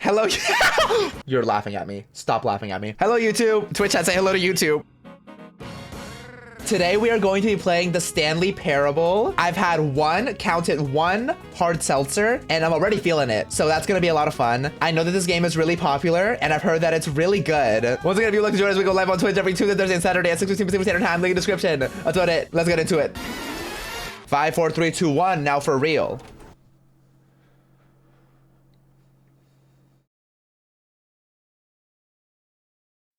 Hello. You're laughing at me. Stop laughing at me. Hello, YouTube. Twitch chat, say hello to YouTube. Today we are going to be playing the Stanley Parable. I've had one hard seltzer and I'm already feeling it. So that's gonna be a lot of fun. I know that this game is really popular and I've heard that it's really good. Once again, if you'd like to join us, we go live on Twitch every Tuesday, Thursday, and Saturday at 6:15 Pacific Standard Time. Link in the description. That's about it. Let's get into it. 5, 4, 3, 2, 1. Now for real.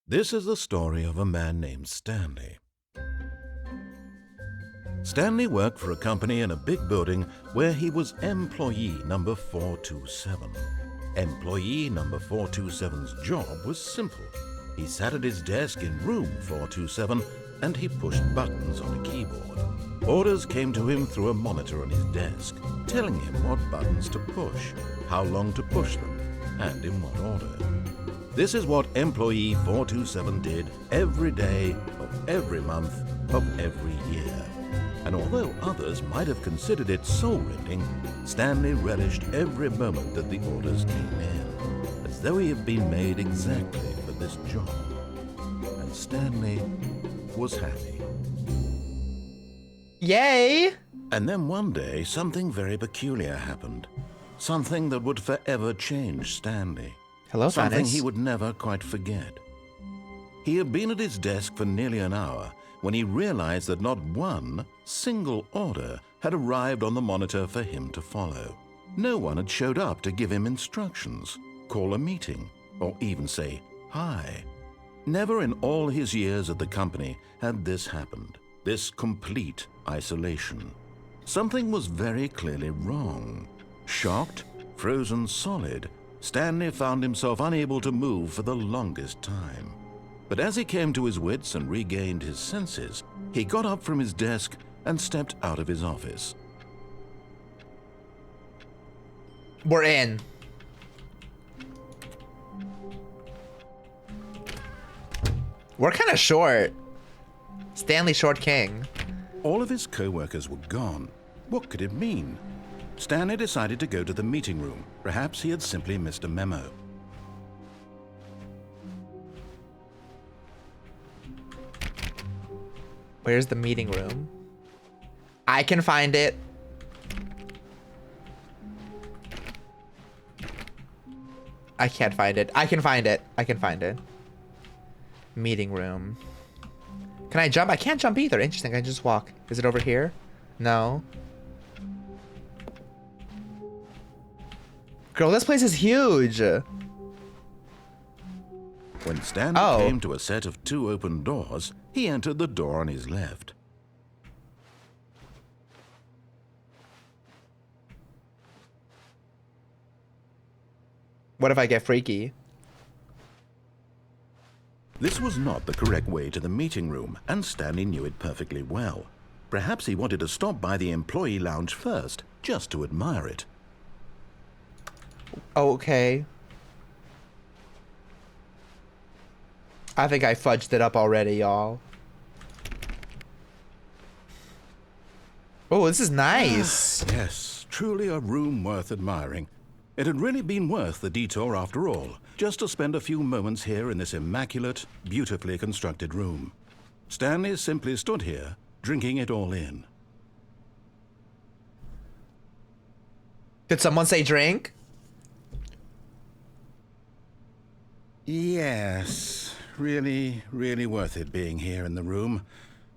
This is the story of a man named Stanley. Stanley worked for a company in a big building where he was employee number 427. Employee number 427's job was simple. He sat at his desk in room 427 and he pushed buttons on a keyboard. Orders came to him through a monitor on his desk, telling him what buttons to push, how long to push them, and in what order. This is what employee 427 did every day of every month of every year. And although others might have considered it soul-rending, Stanley relished every moment that the orders came in, as though he had been made exactly for this job. And Stanley was happy. Yay! And then one day, something very peculiar happened. Something that would forever change Stanley. Hello, Something Thanos. he would never quite forget. He had been at his desk for nearly an hour when he realized that not one single order had arrived on the monitor for him to follow. No one had showed up to give him instructions, call a meeting, or even say hi. Never in all his years at the company had this happened, this complete isolation. Something was very clearly wrong. Shocked, frozen solid, Stanley found himself unable to move for the longest time. But as he came to his wits and regained his senses, he got up from his desk and stepped out of his office. We're in. We're kind of short. Stanley Short King. All of his co-workers were gone. What could it mean? Stanley decided to go to the meeting room. Perhaps he had simply missed a memo. Where's the meeting room? I can find it. I can't find it. I can find it. I can find it. Meeting room. Can I jump? I can't jump either. Interesting. I just walk. Is it over here? No. Girl, this place is huge. When Stanley came to a set of 2 open doors, he entered the door on his left. What if I get freaky? This was not the correct way to the meeting room, and Stanley knew it perfectly well. Perhaps he wanted to stop by the employee lounge first, just to admire it. Okay. I think I fudged it up already, y'all. Oh, this is nice. Yes, truly a room worth admiring. It had really been worth the detour after all, just to spend a few moments here in this immaculate, beautifully constructed room. Stanley simply stood here, drinking it all in. Did someone say drink? Yes, really, really worth it being here in the room.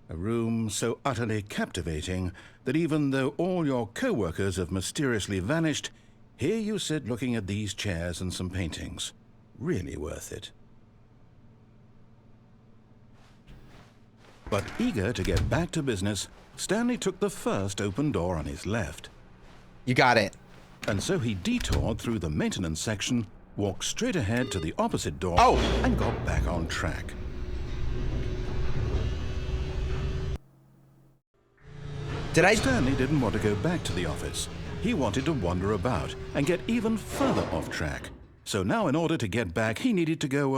A room so utterly captivating that even though all your co-workers have mysteriously vanished, here you sit looking at these chairs and some paintings. Really worth it. But eager to get back to business, Stanley took the first open door on his left. You got it. And so he detoured through the maintenance section, walked straight ahead to the opposite door, and got back on track. Stanley didn't want to go back to the office. He wanted to wander about and get even further off track. So now in order to get back, he needed to go,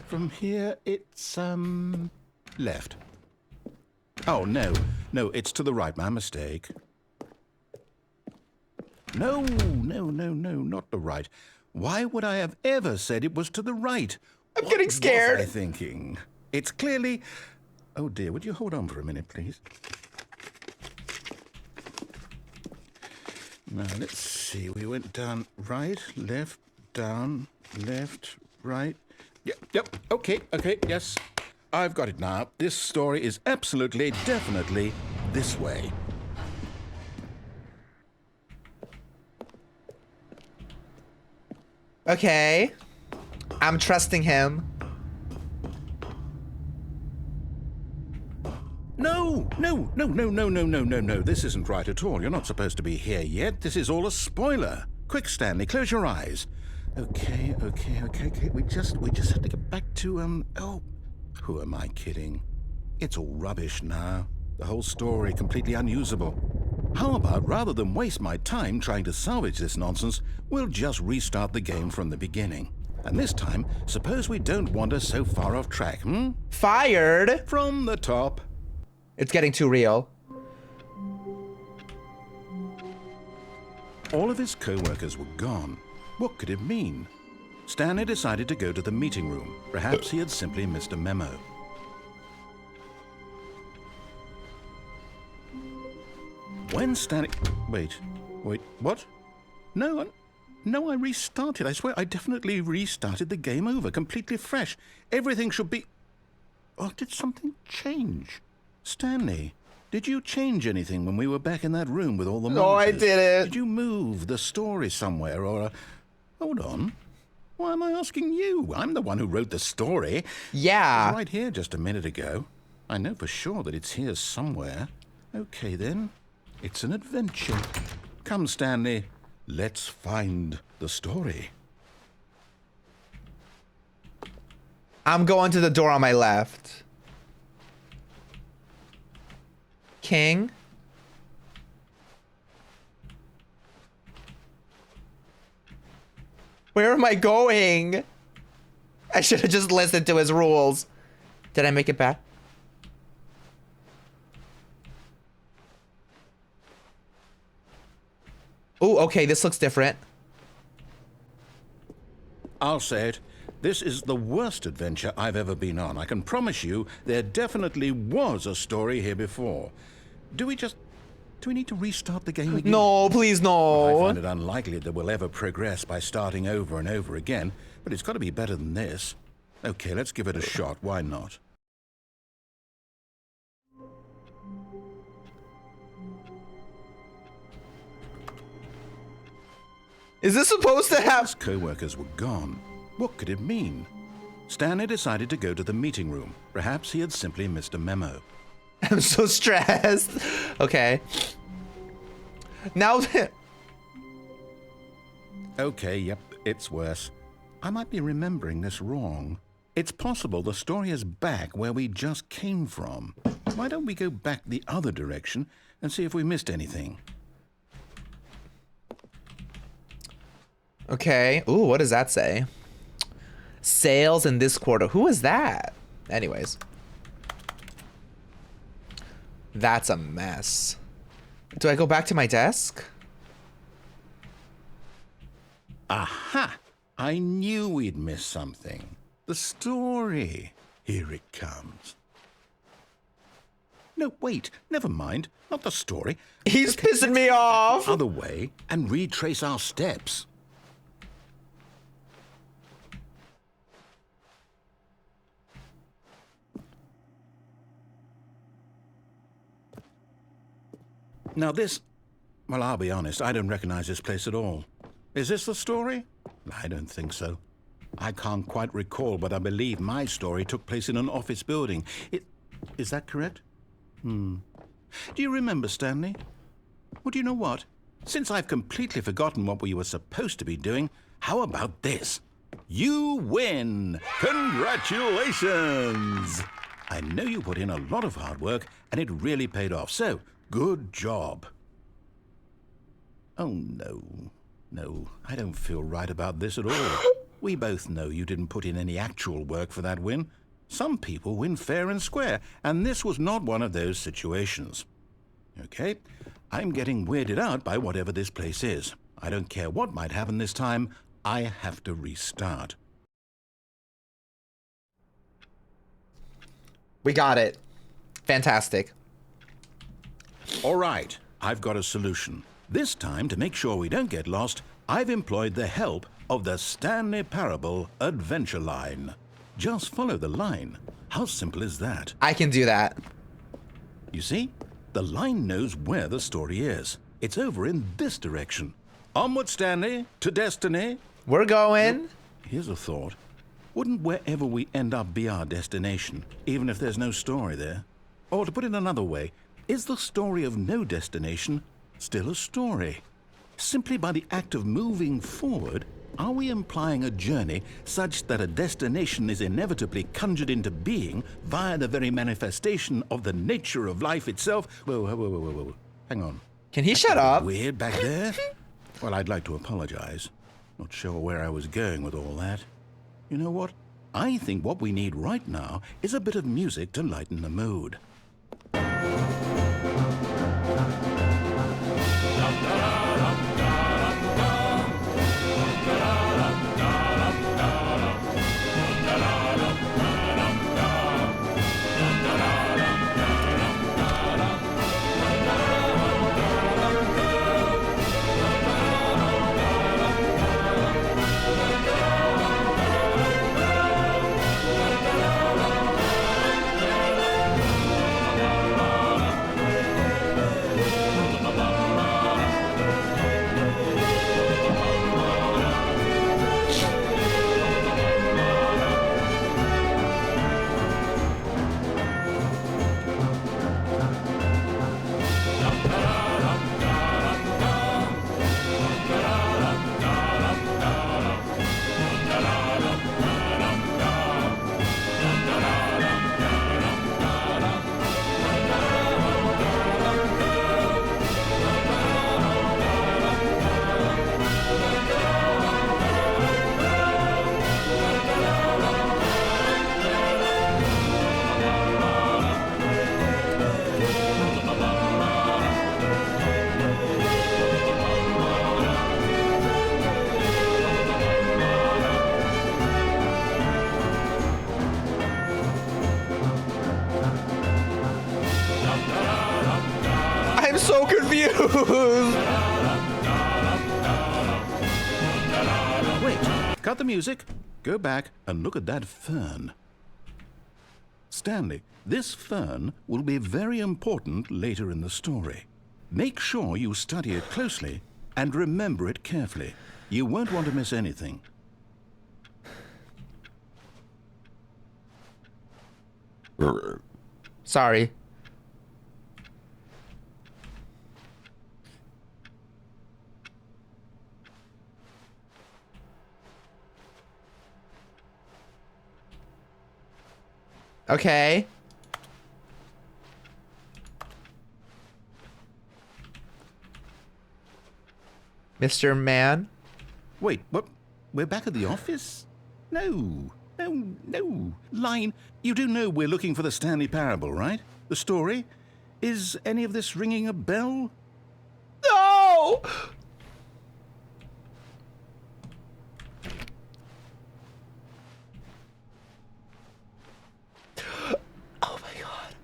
from here it's, left. Oh, no, it's to the right, my mistake. No, not the right. Why would I have ever said it was to the right? I'm getting scared. What was I thinking? It's clearly... Oh dear, would you hold on for a minute, please? Now, let's see. We went down, right, left, down, left, right. Yep, okay, yes. I've got it now. This story is absolutely, definitely this way. Okay. I'm trusting him. No. This isn't right at all. You're not supposed to be here yet. This is all a spoiler. Quick, Stanley, close your eyes. Okay. We just have to get back to, oh, who am I kidding? It's all rubbish now. The whole story completely unusable. How about, rather than waste my time trying to salvage this nonsense, we'll just restart the game from the beginning. And this time, suppose we don't wander so far off track, Fired? From the top. It's getting too real. All of his co-workers were gone. What could it mean? Stanley decided to go to the meeting room. Perhaps he had simply missed a memo. When Stanley... Wait, what? No, I restarted. I swear I definitely restarted the game over, completely fresh. Everything should be... Oh, did something change? Stanley, did you change anything when we were back in that room with all the monitors? No, I didn't. Did you move the story somewhere or... Hold on. Why am I asking you? I'm the one who wrote the story. Yeah. It was right here just a minute ago. I know for sure that it's here somewhere. Okay, then. It's an adventure. Come, Stanley. Let's find the story. I'm going to the door on my left. King. Where am I going? I should have just listened to his rules. Did I make it back? Oh, okay, this looks different. I'll say it. This is the worst adventure I've ever been on. I can promise you there definitely was a story here before. Do we need to restart the game again? No, please no. I find it unlikely that we'll ever progress by starting over and over again, but it's got to be better than this. Okay, let's give it a shot. Why not? Is this supposed to have... His co-workers were gone. What could it mean? Stanley decided to go to the meeting room. Perhaps he had simply missed a memo. I'm so stressed. Okay. Now... Okay, yep, it's worse. I might be remembering this wrong. It's possible the story is back where we just came from. Why don't we go back the other direction and see if we missed anything? Okay. Ooh, what does that say? Sales in this quarter. Who is that? Anyways. That's a mess. Do I go back to my desk? Aha! I knew we'd missed something. The story. Here it comes. No, wait. Never mind. Not the story. He's pissing me off. The other way and retrace our steps. Now this... Well, I'll be honest, I don't recognize this place at all. Is this the story? I don't think so. I can't quite recall, but I believe my story took place in an office building. Is that correct? Do you remember, Stanley? Well, do you know what? Since I've completely forgotten what we were supposed to be doing, how about this? You win! Congratulations! I know you put in a lot of hard work, and it really paid off, so good job. Oh, no. No, I don't feel right about this at all. We both know you didn't put in any actual work for that win. Some people win fair and square, and this was not one of those situations. Okay, I'm getting weirded out by whatever this place is. I don't care what might happen this time. I have to restart. We got it. Fantastic. All right, I've got a solution. This time, to make sure we don't get lost, I've employed the help of the Stanley Parable adventure line. Just follow the line. How simple is that? I can do that. You see, the line knows where the story is. It's over in this direction. Onward, Stanley, to destiny. We're going. Here's a thought. Wouldn't wherever we end up be our destination, even if there's no story there? Or to put it another way, is the story of no destination still a story? Simply by the act of moving forward, are we implying a journey such that a destination is inevitably conjured into being via the very manifestation of the nature of life itself? Whoa. Hang on. Can he shut up? Weird back there? Well, I'd like to apologize. Not sure where I was going with all that. You know what? I think what we need right now is a bit of music to lighten the mood. I'm so confused. Wait, cut the music, go back and look at that fern. Stanley, this fern will be very important later in the story. Make sure you study it closely and remember it carefully. You won't want to miss anything. Sorry. Okay. Mr. Man? Wait, what? We're back at the office? No. Line, you do know we're looking for the Stanley Parable, right? The story? Is any of this ringing a bell? No! Oh my god.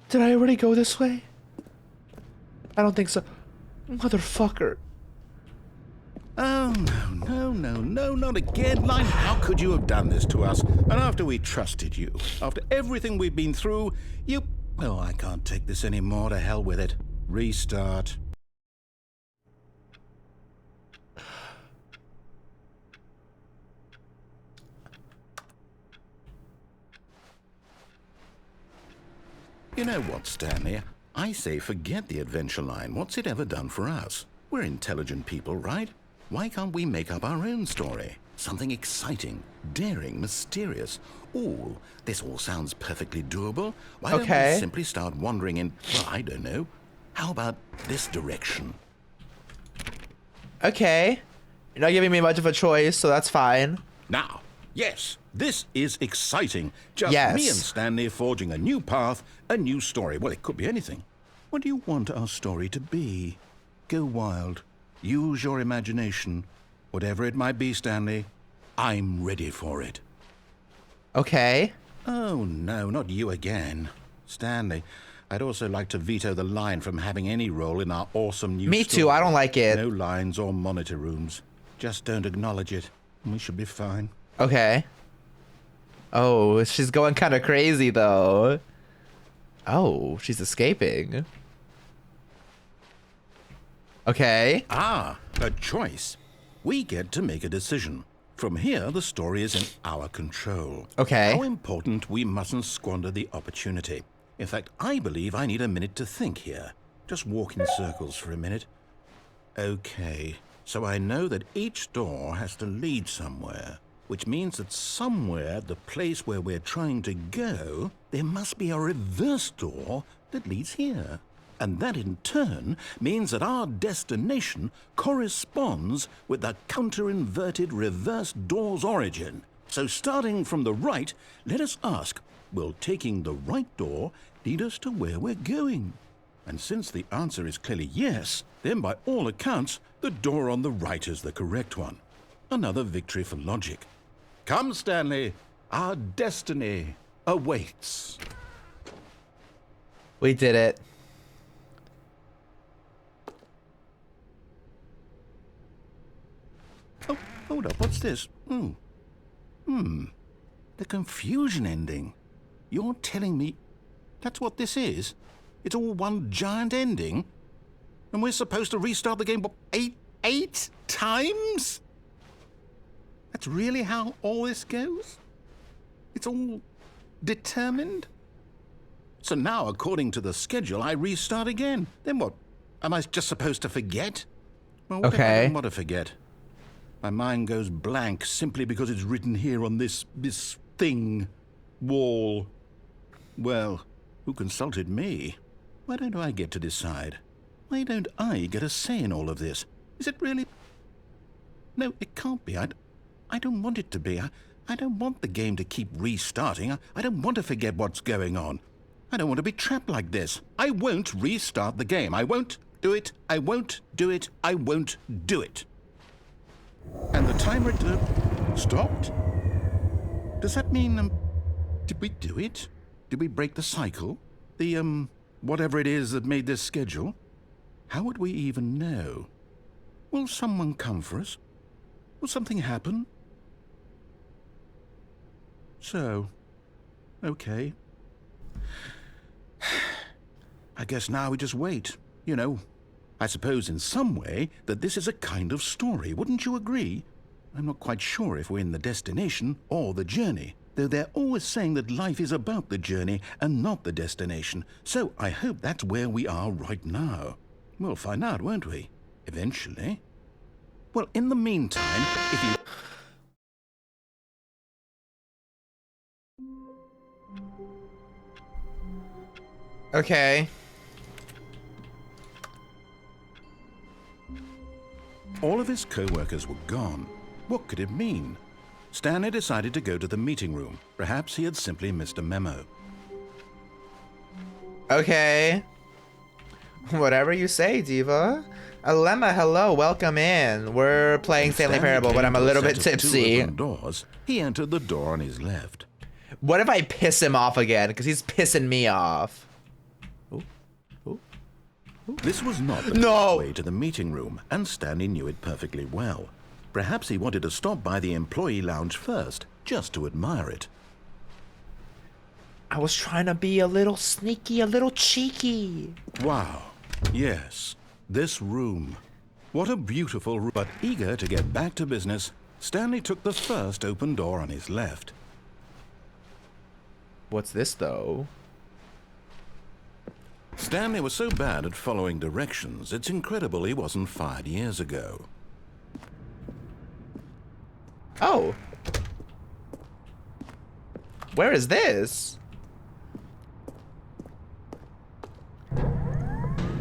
Did I already go this way? I don't think so. Motherfucker. Oh, no, not again. Line, how could you have done this to us? And after we trusted you, after everything we've been through, you... Oh, I can't take this anymore. To hell with it. Restart. You know what, Stanley? I say forget the adventure line. What's it ever done for us? We're intelligent people, right? Why can't we make up our own story? Something exciting, daring, mysterious. Ooh, this all sounds perfectly doable. Why don't we simply start wandering in, well, I don't know. How about this direction? Okay. You're not giving me much of a choice, so that's fine. Now, yes, this is exciting. Just Yes. me and Stanley forging a new path, a new story. Well, it could be anything. What do you want our story to be? Go wild. Use your imagination. Whatever it might be, Stanley, I'm ready for it. Okay. Oh, no, not you again. Stanley, I'd also like to veto the line from having any role in our awesome new Me story. too, I don't like it. No lines or monitor rooms. Just don't acknowledge it, and we should be fine. Okay. Oh, she's going kind of crazy, though. Oh, she's escaping. Okay. Ah, a choice. We get to make a decision. From here, the story is in our control. Okay. How important we mustn't squander the opportunity. In fact, I believe I need a minute to think here. Just walk in circles for a minute. Okay, so I know that each door has to lead somewhere, which means that somewhere, the place where we're trying to go, there must be a reverse door that leads here. And that in turn means that our destination corresponds with the counter-inverted reverse door's origin. So starting from the right, let us ask, will taking the right door lead us to where we're going? And since the answer is clearly yes, then by all accounts, the door on the right is the correct one. Another victory for logic. Come, Stanley, our destiny awaits. We did it. Oh, hold up, what's this? The confusion ending. You're telling me that's what this is? It's all one giant ending? And we're supposed to restart the game, what, eight times? That's really how all this goes? It's all determined? So now, according to the schedule, I restart again. Then what? Am I just supposed to forget? Well, what if I Okay. don't want to forget? My mind goes blank simply because it's written here on this thing, wall. Well, who consulted me? Why don't I get to decide? Why don't I get a say in all of this? Is it really? No, it can't be. I don't want it to be. I don't want the game to keep restarting. I don't want to forget what's going on. I don't want to be trapped like this. I won't restart the game. I won't do it. I won't do it. I won't do it. And the timer stopped? Does that mean, did we do it? Did we break the cycle? The, whatever it is that made this schedule? How would we even know? Will someone come for us? Will something happen? So, okay. I guess now we just wait, you know. I suppose in some way that this is a kind of story, wouldn't you agree? I'm not quite sure if we're in the destination or the journey, though they're always saying that life is about the journey and not the destination, so I hope that's where we are right now. We'll find out, won't we? Eventually. Well, in the meantime, if you... Okay. All of his co-workers were gone. What could it mean? Stanley decided to go to the meeting room. Perhaps he had simply missed a memo. Okay. Whatever you say, Diva. Alemma, hello, welcome in. We're playing Stanley Parable, but I'm a little bit tipsy. Doors, he entered the door on his left. What if I piss him off again? Because he's pissing me off. Ooh. Ooh. This was not the No! way to the meeting room, and Stanley knew it perfectly well. Perhaps he wanted to stop by the employee lounge first, just to admire it. I was trying to be a little sneaky, a little cheeky. Wow. Yes, this room. What a beautiful room. But eager to get back to business, Stanley took the first open door on his left. What's this, though? Stanley was so bad at following directions, it's incredible he wasn't fired years ago. Oh. Where is this?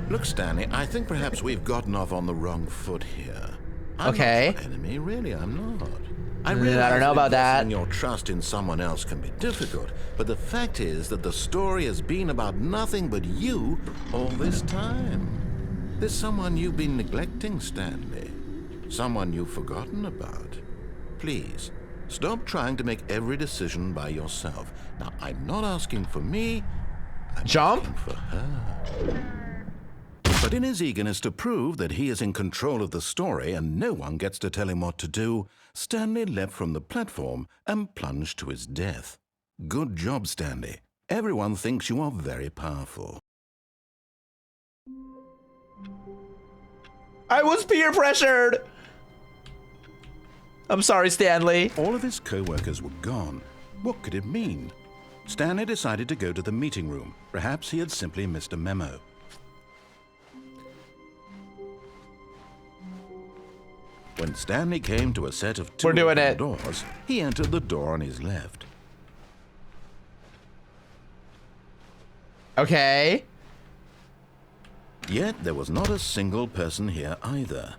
Look, Stanley, I think perhaps we've gotten off on the wrong foot here. I'm Okay. not your enemy, really, I'm not. I don't know about that. Investing your trust in someone else can be difficult, but the fact is that the story has been about nothing but you all this time. There's someone you've been neglecting, Stanley. Someone you've forgotten about. Please, stop trying to make every decision by yourself. Now, I'm not asking for me, I'm Jump? asking for her. But in his eagerness to prove that he is in control of the story and no one gets to tell him what to do, Stanley leapt from the platform and plunged to his death. Good job, Stanley. Everyone thinks you are very powerful. I was peer pressured. I'm sorry, Stanley. All of his co-workers were gone. What could it mean? Stanley decided to go to the meeting room. Perhaps he had simply missed a memo. When Stanley came to a set of two We're doing open it. doors, he entered the door on his left. Okay. Yet there was not a single person here either.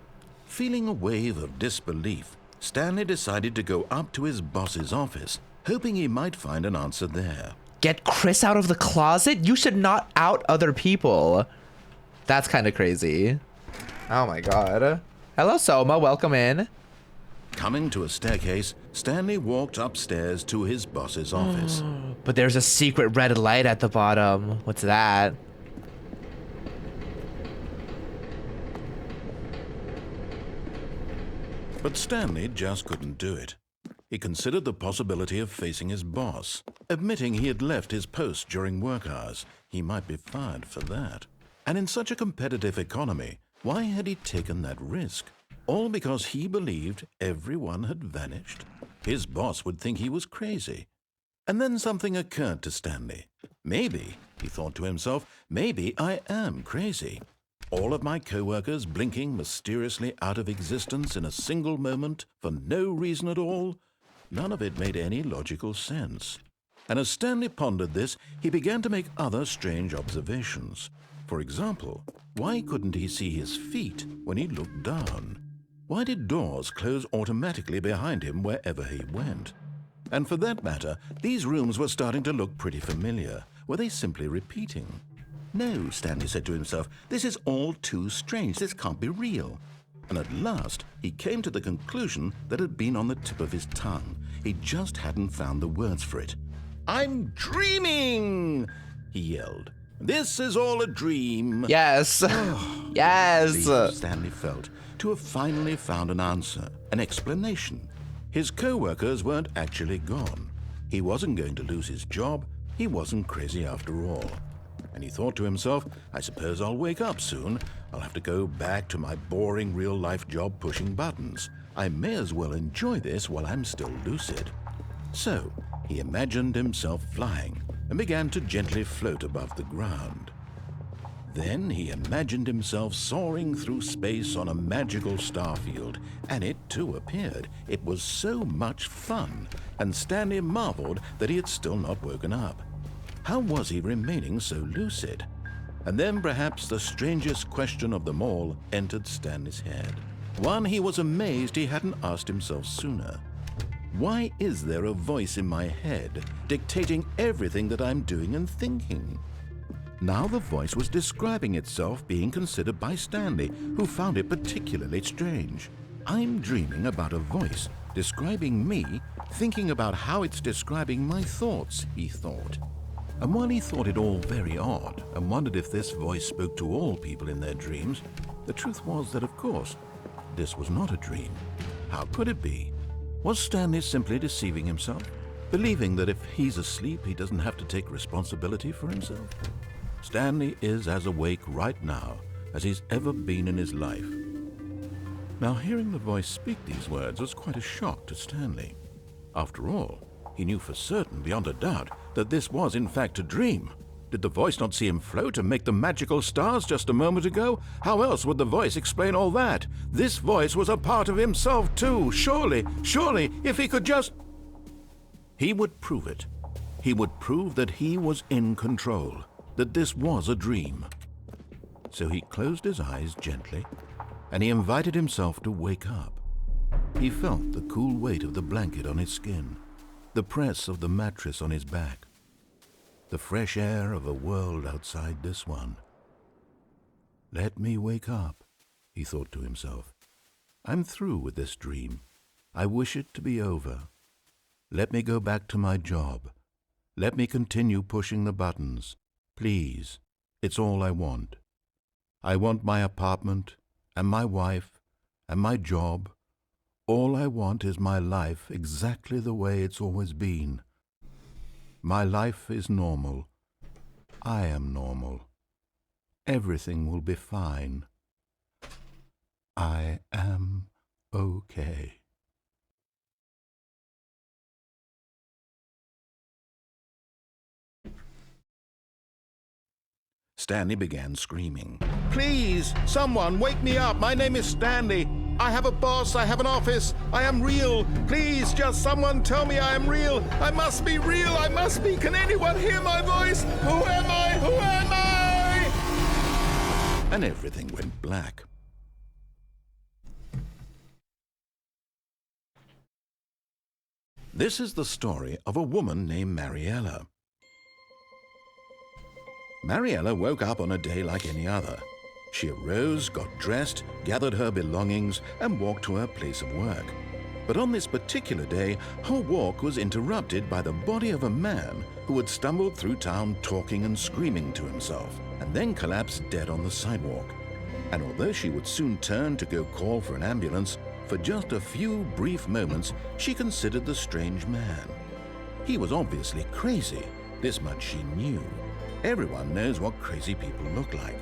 Feeling a wave of disbelief, Stanley decided to go up to his boss's office, hoping he might find an answer there. Get Chris out of the closet? You should not out other people. That's kind of crazy. Oh my god. Hello, Soma. Welcome in. Coming to a staircase, Stanley walked upstairs to his boss's office. But there's a secret red light at the bottom. What's that? But Stanley just couldn't do it. He considered the possibility of facing his boss. Admitting he had left his post during work hours, he might be fired for that. And in such a competitive economy, why had he taken that risk? All because he believed everyone had vanished? His boss would think he was crazy. And then something occurred to Stanley. Maybe, he thought to himself, maybe I am crazy. All of my co-workers blinking mysteriously out of existence in a single moment for no reason at all? None of it made any logical sense. And as Stanley pondered this, he began to make other strange observations. For example, why couldn't he see his feet when he looked down? Why did doors close automatically behind him wherever he went? And for that matter, these rooms were starting to look pretty familiar. Were they simply repeating? No, Stanley said to himself, this is all too strange. This can't be real. And at last, he came to the conclusion that had been on the tip of his tongue. He just hadn't found the words for it. I'm dreaming, he yelled. This is all a dream. Yes. Yes. Relieved, Stanley felt, to have finally found an answer, an explanation. His co-workers weren't actually gone. He wasn't going to lose his job. He wasn't crazy after all. And he thought to himself, I suppose I'll wake up soon. I'll have to go back to my boring real-life job pushing buttons. I may as well enjoy this while I'm still lucid. So, he imagined himself flying and began to gently float above the ground. Then he imagined himself soaring through space on a magical starfield, and it too appeared. It was so much fun, and Stanley marveled that he had still not woken up. How was he remaining so lucid? And then perhaps the strangest question of them all entered Stanley's head. One he was amazed he hadn't asked himself sooner. Why is there a voice in my head dictating everything that I'm doing and thinking? Now the voice was describing itself being considered by Stanley, who found it particularly strange. I'm dreaming about a voice describing me, thinking about how it's describing my thoughts, he thought. And while he thought it all very odd and wondered if this voice spoke to all people in their dreams, the truth was that, of course, this was not a dream. How could it be? Was Stanley simply deceiving himself, believing that if he's asleep, he doesn't have to take responsibility for himself? Stanley is as awake right now as he's ever been in his life. Now, hearing the voice speak these words was quite a shock to Stanley. After all, he knew for certain, beyond a doubt, that this was in fact a dream. Did the voice not see him float and make the magical stars just a moment ago? How else would the voice explain all that? This voice was a part of himself too. Surely, if he could just... He would prove it. He would prove that he was in control, that this was a dream. So he closed his eyes gently and he invited himself to wake up. He felt the cool weight of the blanket on his skin, the press of the mattress on his back, the fresh air of a world outside this one. Let me wake up, he thought to himself. I'm through with this dream. I wish it to be over. Let me go back to my job. Let me continue pushing the buttons. Please, it's all I want. I want my apartment and my wife and my job. All I want is my life exactly the way it's always been. My life is normal. I am normal. Everything will be fine. I am okay. Stanley began screaming. Please, someone, wake me up. My name is Stanley. I have a boss. I have an office. I am real. Please, just someone tell me I am real. I must be real. I must be. Can anyone hear my voice? Who am I? Who am I? And everything went black. This is the story of a woman named Mariella. Mariella woke up on a day like any other. She arose, got dressed, gathered her belongings, and walked to her place of work. But on this particular day, her walk was interrupted by the body of a man who had stumbled through town talking and screaming to himself, and then collapsed dead on the sidewalk. And although she would soon turn to go call for an ambulance, for just a few brief moments she considered the strange man. He was obviously crazy, this much she knew. Everyone knows what crazy people look like.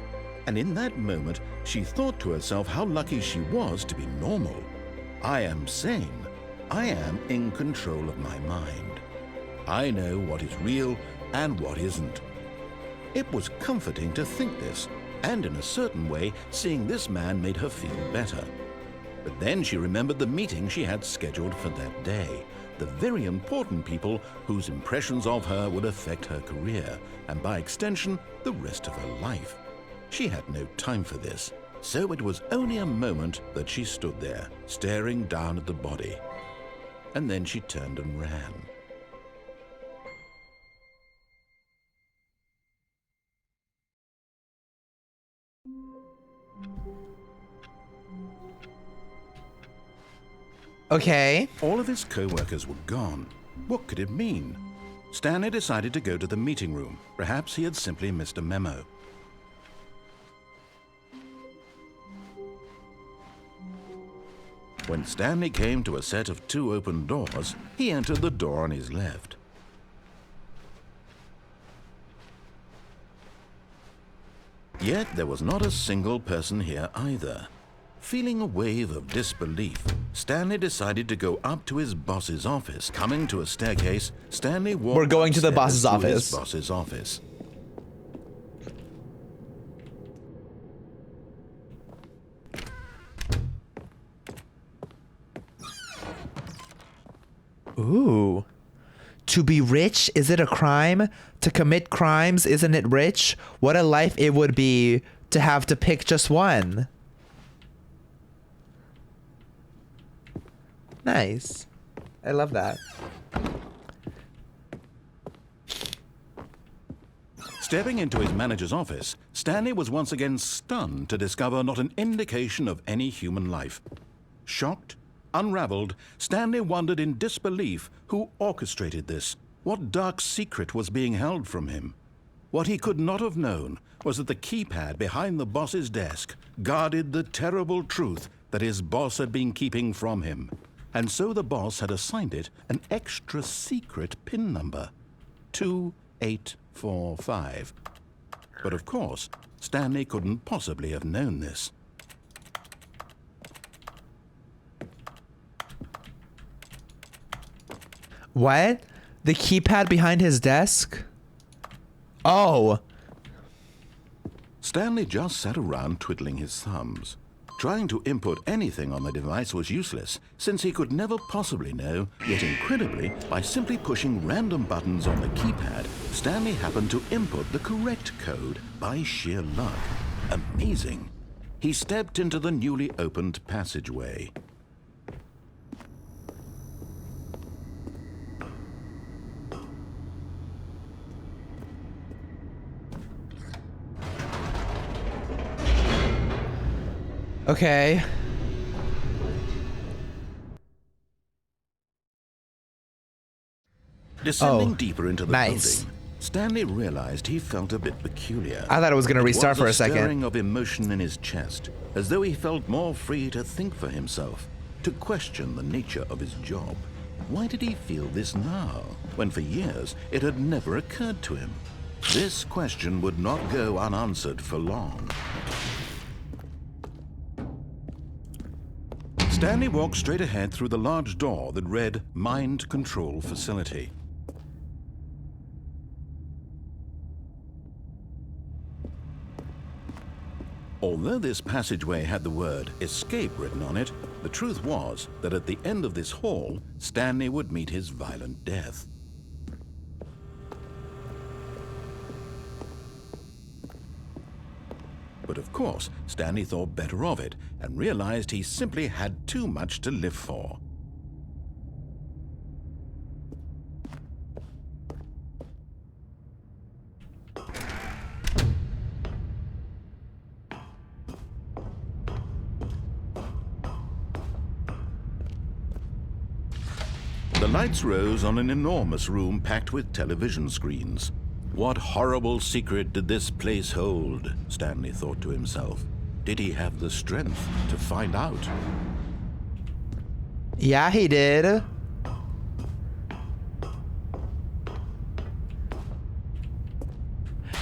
And in that moment, she thought to herself how lucky she was to be normal. I am sane. I am in control of my mind. I know what is real and what isn't. It was comforting to think this, and in a certain way, seeing this man made her feel better. But then she remembered the meeting she had scheduled for that day, the very important people whose impressions of her would affect her career, and by extension, the rest of her life. She had no time for this, so it was only a moment that she stood there, staring down at the body. And then she turned and ran. Okay. All of his co-workers were gone. What could it mean? Stanley decided to go to the meeting room. Perhaps he had simply missed a memo. When Stanley came to a set of 2 open doors, he entered the door on his left. Yet there was not a single person here either. Feeling a wave of disbelief, Stanley decided to go up to his boss's office. Coming to a staircase, Stanley walked We're going to the upstairs boss's to his office. boss's office. Ooh. To be rich, is it a crime? To commit crimes, isn't it rich? What a life it would be to have to pick just one. Nice. I love that. Stepping into his manager's office, Stanley was once again stunned to discover not an indication of any human life. Shocked, unraveled, Stanley wondered in disbelief who orchestrated this. What dark secret was being held from him? What he could not have known was that the keypad behind the boss's desk guarded the terrible truth that his boss had been keeping from him. And so the boss had assigned it an extra secret PIN number, 2845. But of course, Stanley couldn't possibly have known this. What? The keypad behind his desk? Oh. Stanley just sat around twiddling his thumbs. Trying to input anything on the device was useless, since he could never possibly know, yet incredibly, by simply pushing random buttons on the keypad, Stanley happened to input the correct code by sheer luck. Amazing. he stepped into the newly opened passageway. Okay. Descending deeper into the nice. building, Stanley realized he felt a bit peculiar. I thought it was going to restart for a second. Stirring of emotion in his chest, as though he felt more free to think for himself, to question the nature of his job. Why did he feel this now, when for years it had never occurred to him? This question would not go unanswered for long. Stanley walked straight ahead through the large door that read Mind Control Facility. Although this passageway had the word escape written on it, the truth was that at the end of this hall, Stanley would meet his violent death. But of course, Stanley thought better of it and realized he simply had too much to live for. The lights rose on an enormous room packed with television screens. What horrible secret did this place hold? Stanley thought to himself. Did he have the strength to find out? Yeah, he did.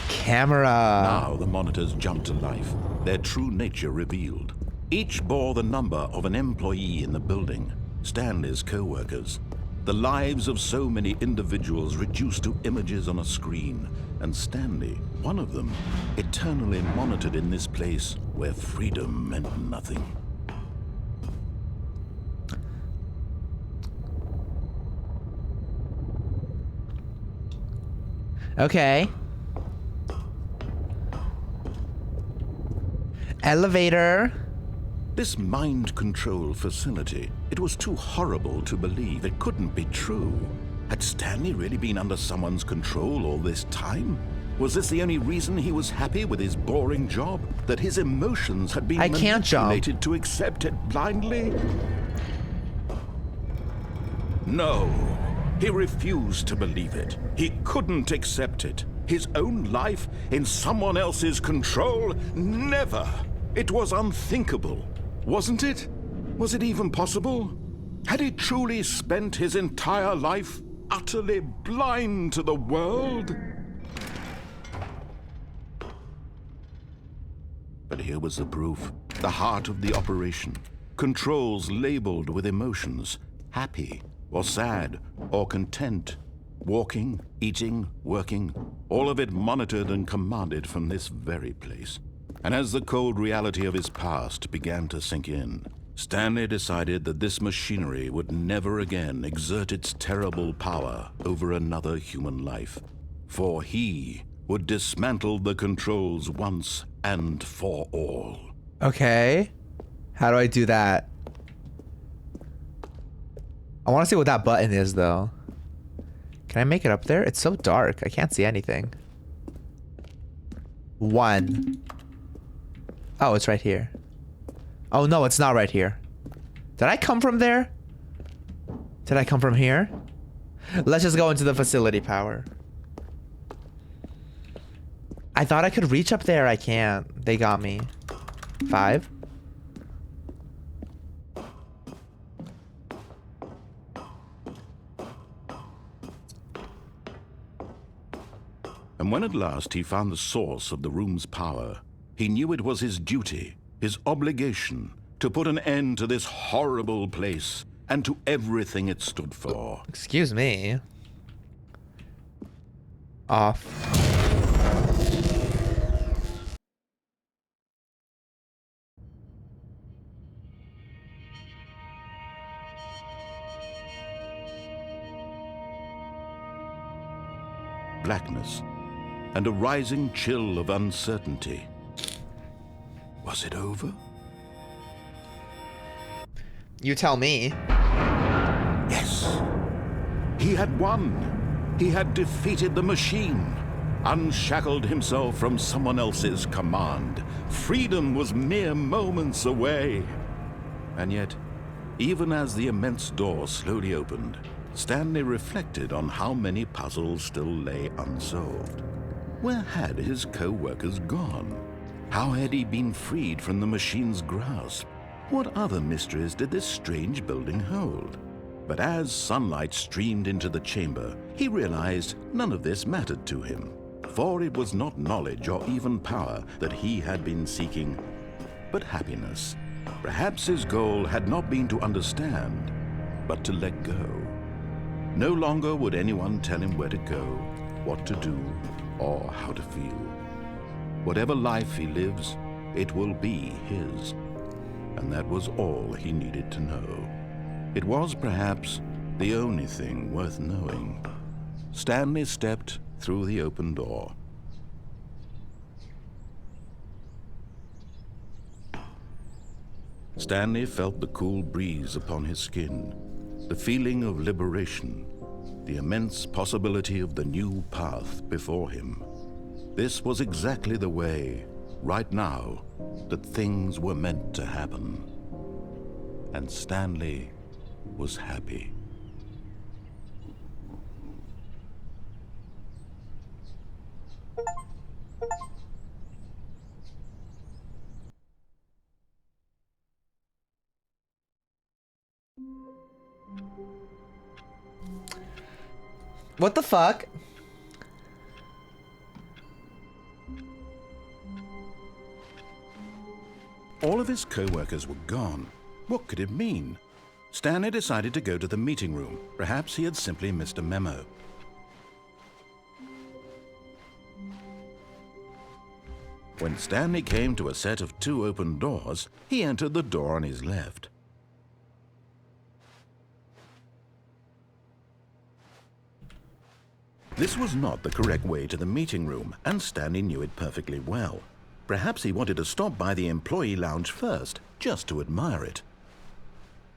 Camera. Now the monitors jumped to life, their true nature revealed. Each bore the number of an employee in the building, Stanley's co-workers. The lives of so many individuals reduced to images on a screen, and Stanley, one of them, eternally monitored in this place where freedom meant nothing. Okay. Elevator. This mind control facility, it was too horrible to believe. It couldn't be true. Had Stanley really been under someone's control all this time? Was this the only reason he was happy with his boring job? That his emotions had been manipulated to accept it blindly? No, he refused to believe it. He couldn't accept it. His own life in someone else's control? Never! It was unthinkable. Wasn't it? Was it even possible? Had he truly spent his entire life utterly blind to the world? But here was the proof. The heart of the operation. Controls labeled with emotions. Happy, or sad, or content. Walking, eating, working. All of it monitored and commanded from this very place. And as the cold reality of his past began to sink in, Stanley decided that this machinery would never again exert its terrible power over another human life. For he would dismantle the controls once and for all. Okay. How do I do that? I want to see what that button is, though. Can I make it up there? It's so dark. I can't see anything. 1. Oh, it's right here. Oh, no, it's not right here. Did I come from there? Did I come from here? Let's just go into the facility power. I thought I could reach up there. I can't. They got me. 5. And when at last he found the source of the room's power, he knew it was his duty, his obligation, to put an end to this horrible place and to everything it stood for. Excuse me. Off. Blackness and a rising chill of uncertainty. Was it over? You tell me. Yes. He had won. He had defeated the machine, unshackled himself from someone else's command. Freedom was mere moments away. And yet, even as the immense door slowly opened, Stanley reflected on how many puzzles still lay unsolved. Where had his co-workers gone? How had he been freed from the machine's grasp? What other mysteries did this strange building hold? But as sunlight streamed into the chamber, he realized none of this mattered to him, for it was not knowledge or even power that he had been seeking, but happiness. Perhaps his goal had not been to understand, but to let go. No longer would anyone tell him where to go, what to do, or how to feel. Whatever life he lives, it will be his. And that was all he needed to know. It was perhaps the only thing worth knowing. Stanley stepped through the open door. Stanley felt the cool breeze upon his skin, the feeling of liberation, the immense possibility of the new path before him. This was exactly the way, right now, that things were meant to happen. And Stanley was happy. What the fuck? All of his co-workers were gone. What could it mean? Stanley decided to go to the meeting room. Perhaps he had simply missed a memo. When Stanley came to a set of 2 open doors, he entered the door on his left. This was not the correct way to the meeting room, and Stanley knew it perfectly well. Perhaps he wanted to stop by the employee lounge first, just to admire it.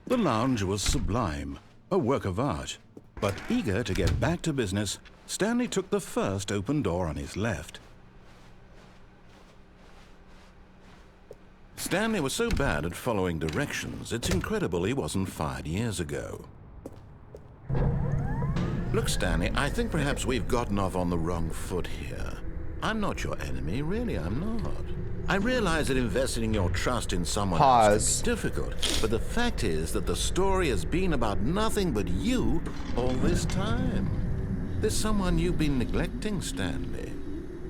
The lounge was sublime, a work of art. But eager to get back to business, Stanley took the first open door on his left. Stanley was so bad at following directions, it's incredible he wasn't fired years ago. Look, Stanley, I think perhaps we've gotten off on the wrong foot here. I'm not your enemy, really, I'm not. I realize that investing your trust in someone else can be difficult, but the fact is that the story has been about nothing but you all this time. There's someone you've been neglecting, Stanley.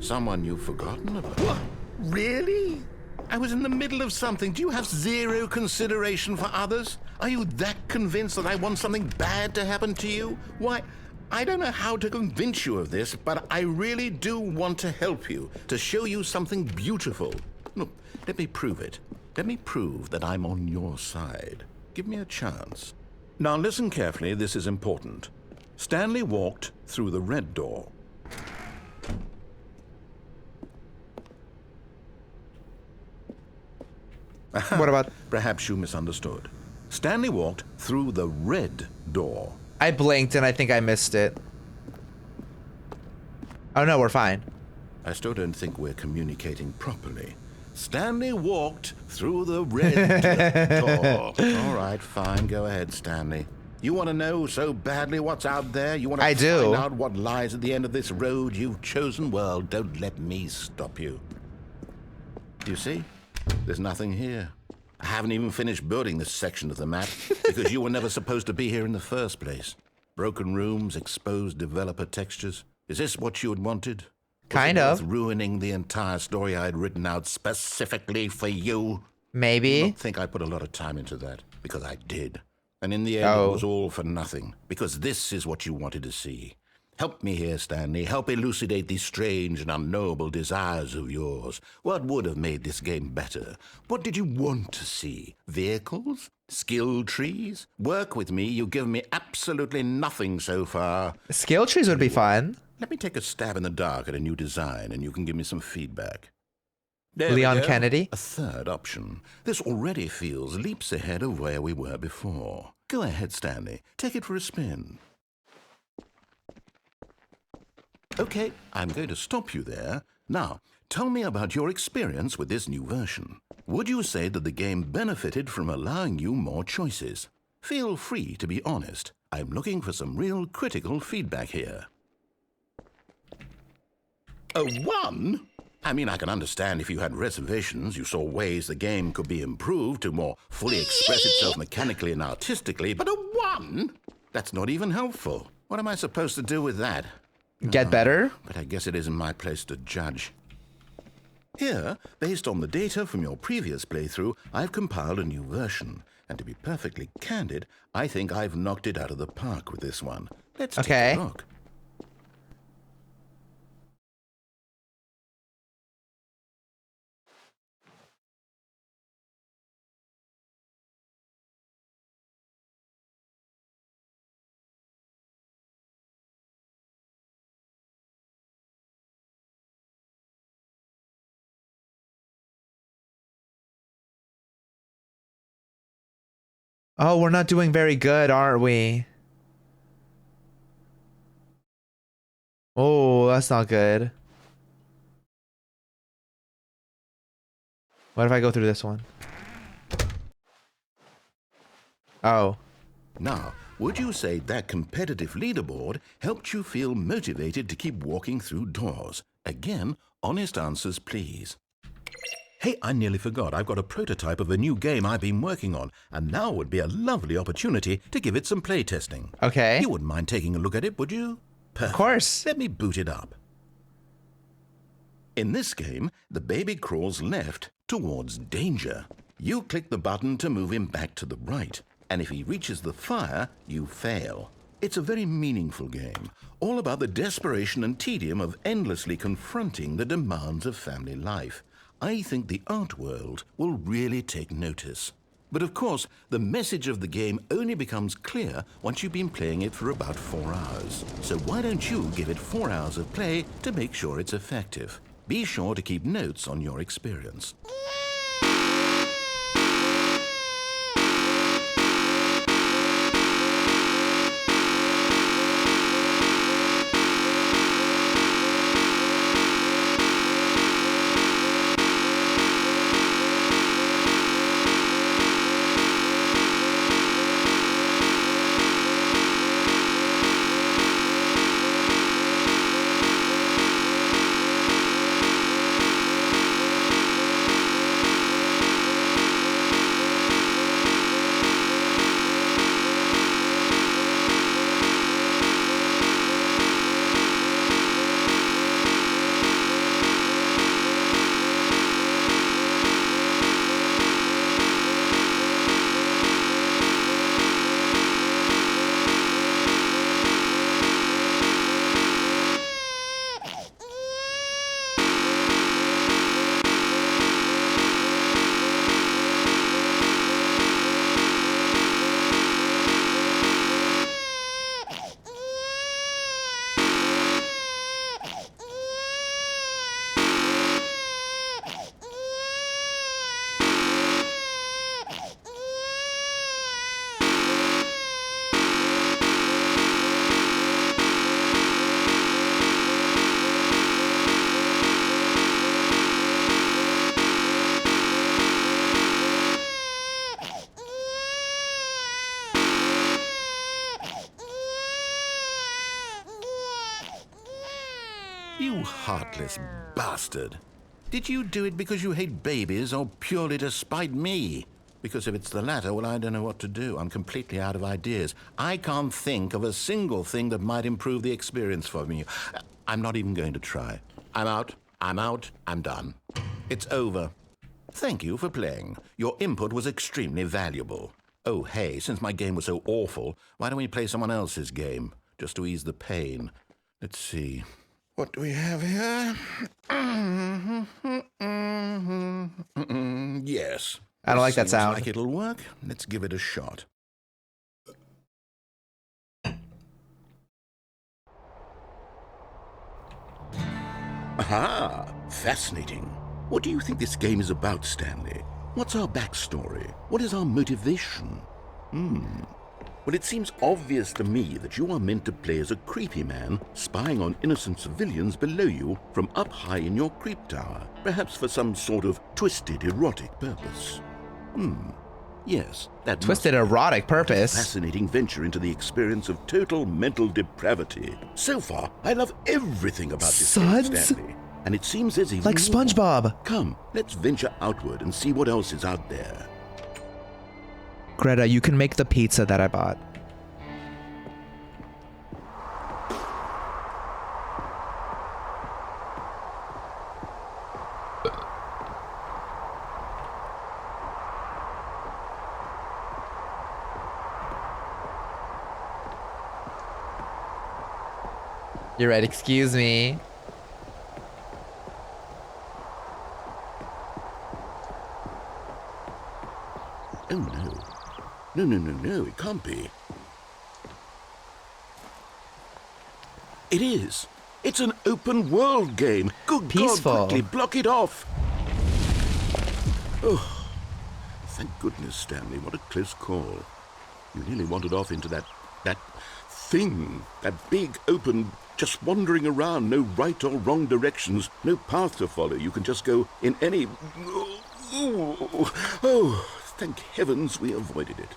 Someone you've forgotten about. What? Really? I was in the middle of something. Do you have zero consideration for others? Are you that convinced that I want something bad to happen to you? Why, I don't know how to convince you of this, but I really do want to help you, to show you something beautiful. Look, let me prove it. Let me prove that I'm on your side. Give me a chance. Now listen carefully, this is important. Stanley walked through the red door. What about... Perhaps you misunderstood. Stanley walked through the red door. I blinked and I think I missed it. Oh no, we're fine. I still don't think we're communicating properly. Stanley walked through the red door. All right, fine. Go ahead, Stanley. You want to know so badly what's out there? You want to find out what lies at the end of this road you've chosen? Well, don't let me stop you. Do you see? There's nothing here. I haven't even finished building this section of the map because you were never supposed to be here in the first place. Broken rooms, exposed developer textures. Is this what you had wanted? Kind of. Ruining the entire story I had written out specifically for you? Maybe. I don't think I put a lot of time into that, because I did. And in the end, it was all for nothing, because this is what you wanted to see. Help me here, Stanley. Help elucidate these strange and unknowable desires of yours. What would have made this game better? What did you want to see? Vehicles? Skill trees? Work with me. You've given me absolutely nothing so far. Skill trees would be fun. Let me take a stab in the dark at a new design, and you can give me some feedback. There we Leon go. Kennedy. A third option. This already feels leaps ahead of where we were before. Go ahead, Stanley. Take it for a spin. Okay, I'm going to stop you there. Now, tell me about your experience with this new version. Would you say that the game benefited from allowing you more choices? Feel free to be honest. I'm looking for some real critical feedback here. A 1? I mean, I can understand if you had reservations, you saw ways the game could be improved to more fully express itself mechanically and artistically, but a 1? That's not even helpful. What am I supposed to do with that? Get better? But I guess it isn't my place to judge. Here, based on the data from your previous playthrough, I've compiled a new version. And to be perfectly candid, I think I've knocked it out of the park with this one. Let's take a look. Oh, we're not doing very good, are we? Oh, that's not good. What if I go through this one? Oh. Now, would you say that competitive leaderboard helped you feel motivated to keep walking through doors? Again, honest answers, please. Hey, I nearly forgot. I've got a prototype of a new game I've been working on, and now would be a lovely opportunity to give it some playtesting. Okay. You wouldn't mind taking a look at it, would you? Perfect. Of course. Let me boot it up. In this game, the baby crawls left towards danger. You click the button to move him back to the right, and if he reaches the fire, you fail. It's a very meaningful game, all about the desperation and tedium of endlessly confronting the demands of family life. I think the art world will really take notice. But of course, the message of the game only becomes clear once you've been playing it for about 4 hours. So why don't you give it 4 hours of play to make sure it's effective? Be sure to keep notes on your experience. You heartless bastard. Did you do it because you hate babies or purely to spite me? Because if it's the latter, well, I don't know what to do. I'm completely out of ideas. I can't think of a single thing that might improve the experience for me. I'm not even going to try. I'm out. I'm done. It's over. Thank you for playing. Your input was extremely valuable. Oh, hey, since my game was so awful, why don't we play someone else's game? Just to ease the pain. Let's see. What do we have here? Yes. I don't like that sound. Like it'll work. Let's give it a shot. Aha! Fascinating. What do you think this game is about, Stanley? What's our backstory? What is our motivation? Well, it seems obvious to me that you are meant to play as a creepy man spying on innocent civilians below you from up high in your creep tower, perhaps for some sort of twisted erotic purpose. Yes, that Twisted must be erotic a purpose. fascinating venture into the experience of total mental depravity. So far, I love everything about this game, Suds? Stanley. And it seems there's even Like more. SpongeBob. Come, let's venture outward and see what else is out there. Greta, you can make the pizza that I bought. You're right, excuse me. Oh no. No, it can't be. It is. It's an open world game. Good Peaceful. God, quickly block it off. Oh, thank goodness, Stanley. What a close call. You nearly wandered off into that thing, that big open, just wandering around, no right or wrong directions, no path to follow. You can just go in any... Oh, thank heavens we avoided it.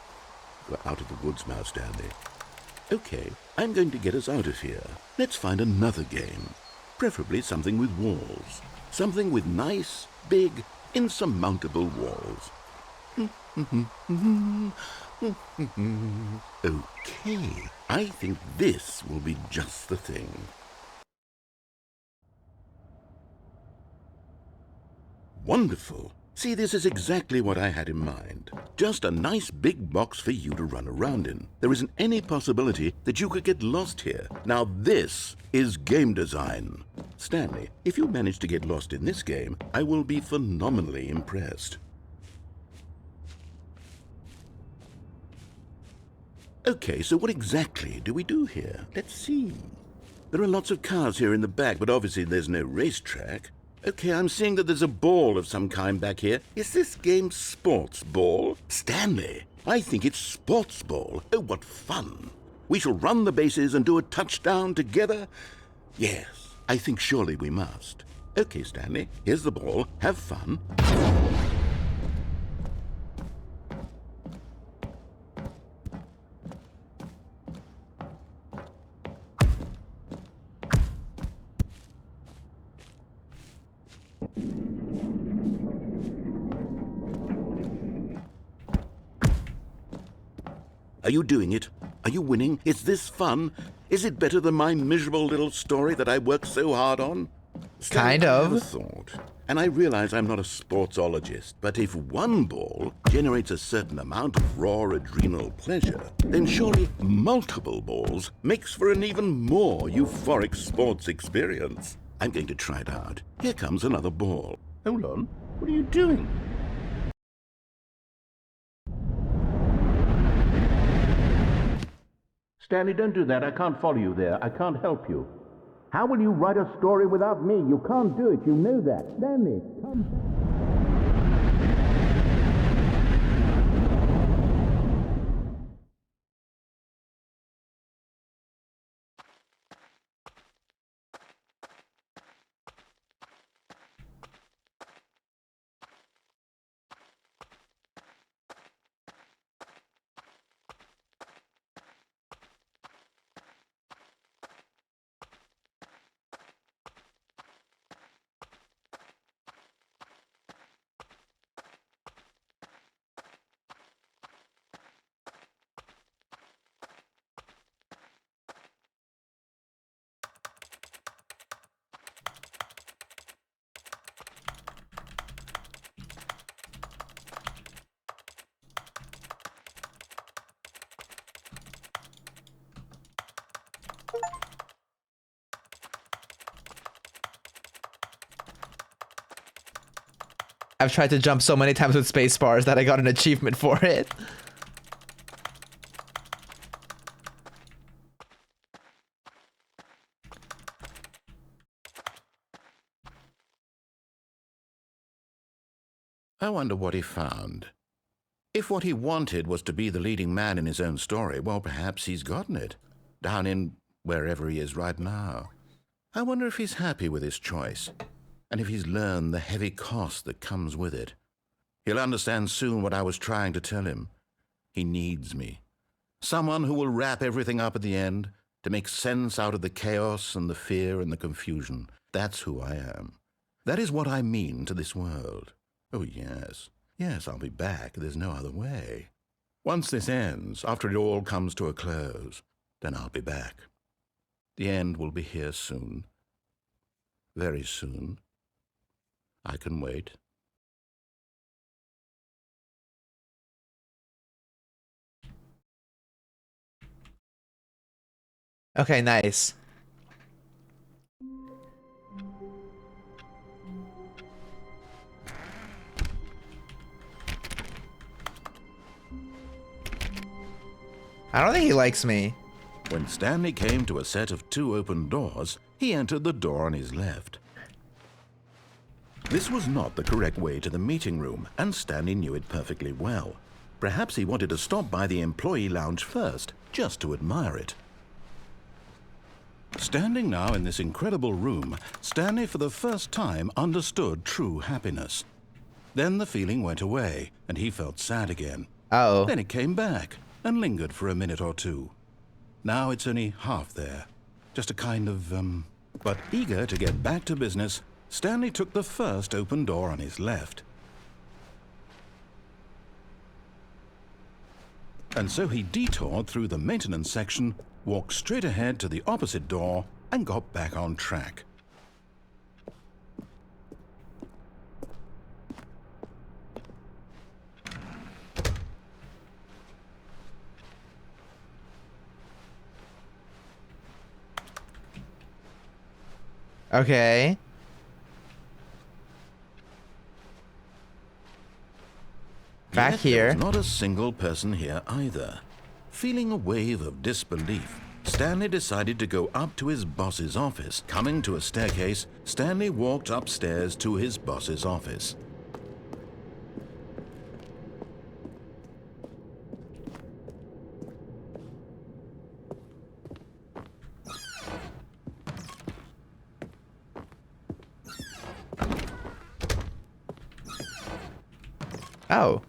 We're out of the woods now, Stanley. Okay, I'm going to get us out of here. Let's find another game. Preferably something with walls. Something with nice, big, insurmountable walls. Okay, I think this will be just the thing. Wonderful. See, this is exactly what I had in mind. Just a nice big box for you to run around in. There isn't any possibility that you could get lost here. Now this is game design. Stanley, if you manage to get lost in this game, I will be phenomenally impressed. Okay, so what exactly do we do here? Let's see. There are lots of cars here in the back, but obviously there's no racetrack. Okay, I'm seeing that there's a ball of some kind back here. Is this game sports ball? Stanley, I think it's sports ball. Oh, what fun. We shall run the bases and do a touchdown together? Yes, I think surely we must. Okay, Stanley, here's the ball. Have fun. Are you doing it? Are you winning? Is this fun? Is it better than my miserable little story that I worked so hard on? Kind of. I have a thought, and I realize I'm not a sportsologist, but if one ball generates a certain amount of raw adrenal pleasure, then surely multiple balls makes for an even more euphoric sports experience. I'm going to try it out. Here comes another ball. Hold on. What are you doing? Stanley, don't do that. I can't follow you there. I can't help you. How will you write a story without me? You can't do it. You know that. Stanley, come. I've tried to jump so many times with space bars that I got an achievement for it. I wonder what he found. If what he wanted was to be the leading man in his own story, well, perhaps he's gotten it. Down in wherever he is right now. I wonder if he's happy with his choice, and if he's learned the heavy cost that comes with it. He'll understand soon what I was trying to tell him. He needs me. Someone who will wrap everything up at the end, to make sense out of the chaos and the fear and the confusion. That's who I am. That is what I mean to this world. Oh, yes. Yes, I'll be back. There's no other way. Once this ends, after it all comes to a close, then I'll be back. The end will be here soon. Very soon. I can wait. Okay, nice. I don't think he likes me. When Stanley came to a set of 2 open doors, he entered the door on his left. This was not the correct way to the meeting room, and Stanley knew it perfectly well. Perhaps he wanted to stop by the employee lounge first, just to admire it. Standing now in this incredible room, Stanley for the first time understood true happiness. Then the feeling went away, and he felt sad again. Oh. Then it came back, and lingered for a minute or two. Now it's only half there. Just a kind of, But eager to get back to business, Stanley took the first open door on his left. And so he detoured through the maintenance section, walked straight ahead to the opposite door, and got back on track. Okay. Back Yet here. there was not a single person here either. Feeling a wave of disbelief, Stanley decided to go up to his boss's office. Coming to a staircase, Stanley walked upstairs to his boss's office. Oh.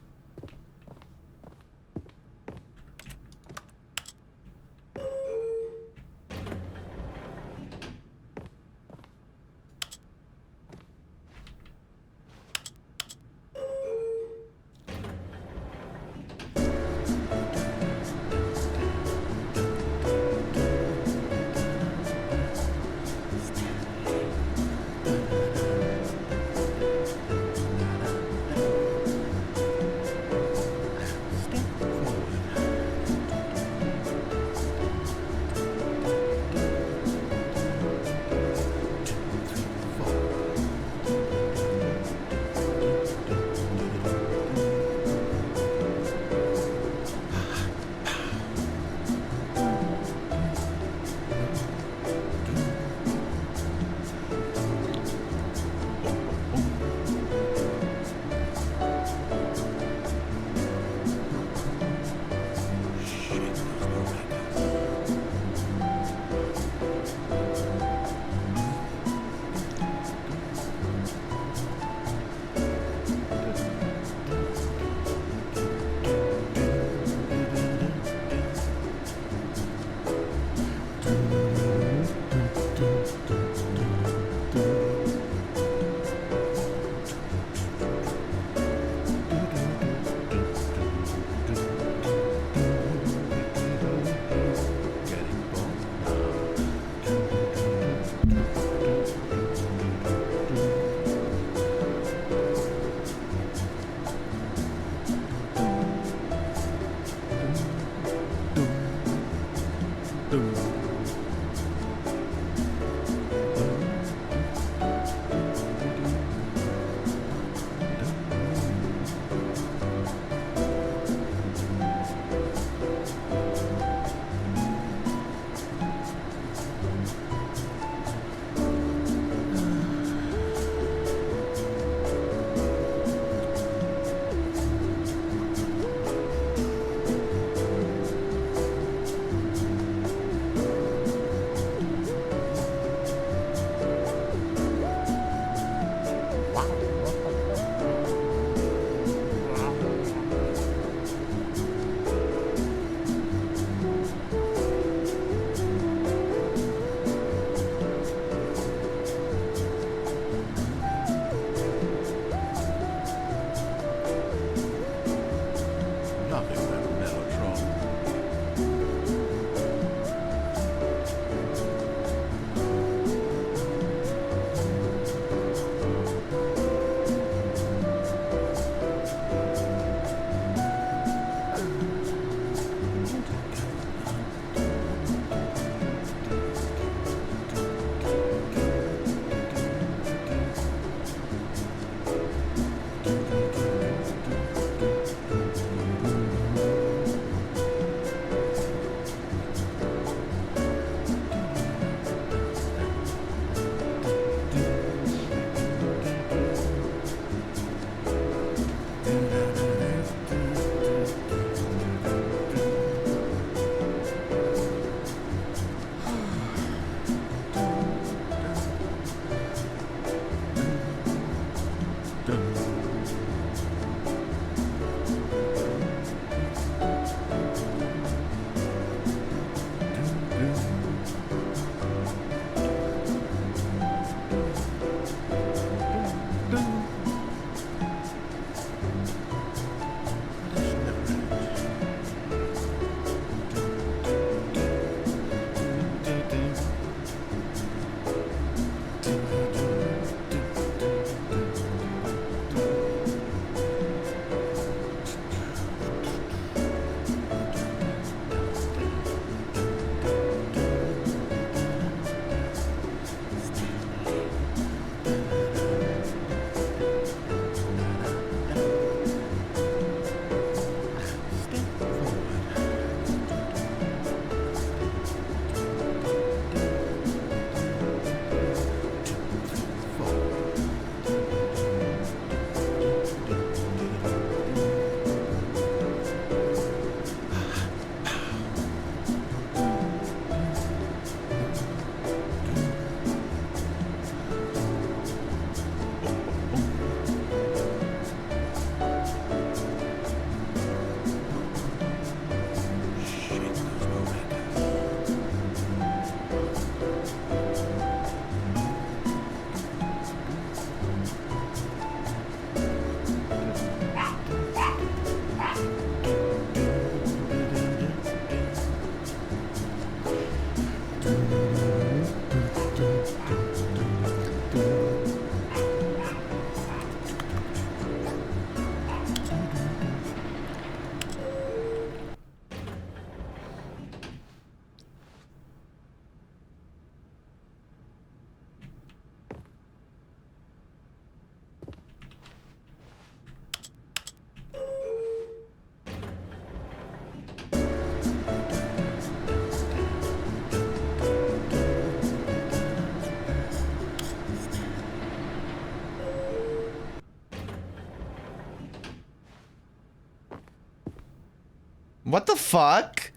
What the fuck?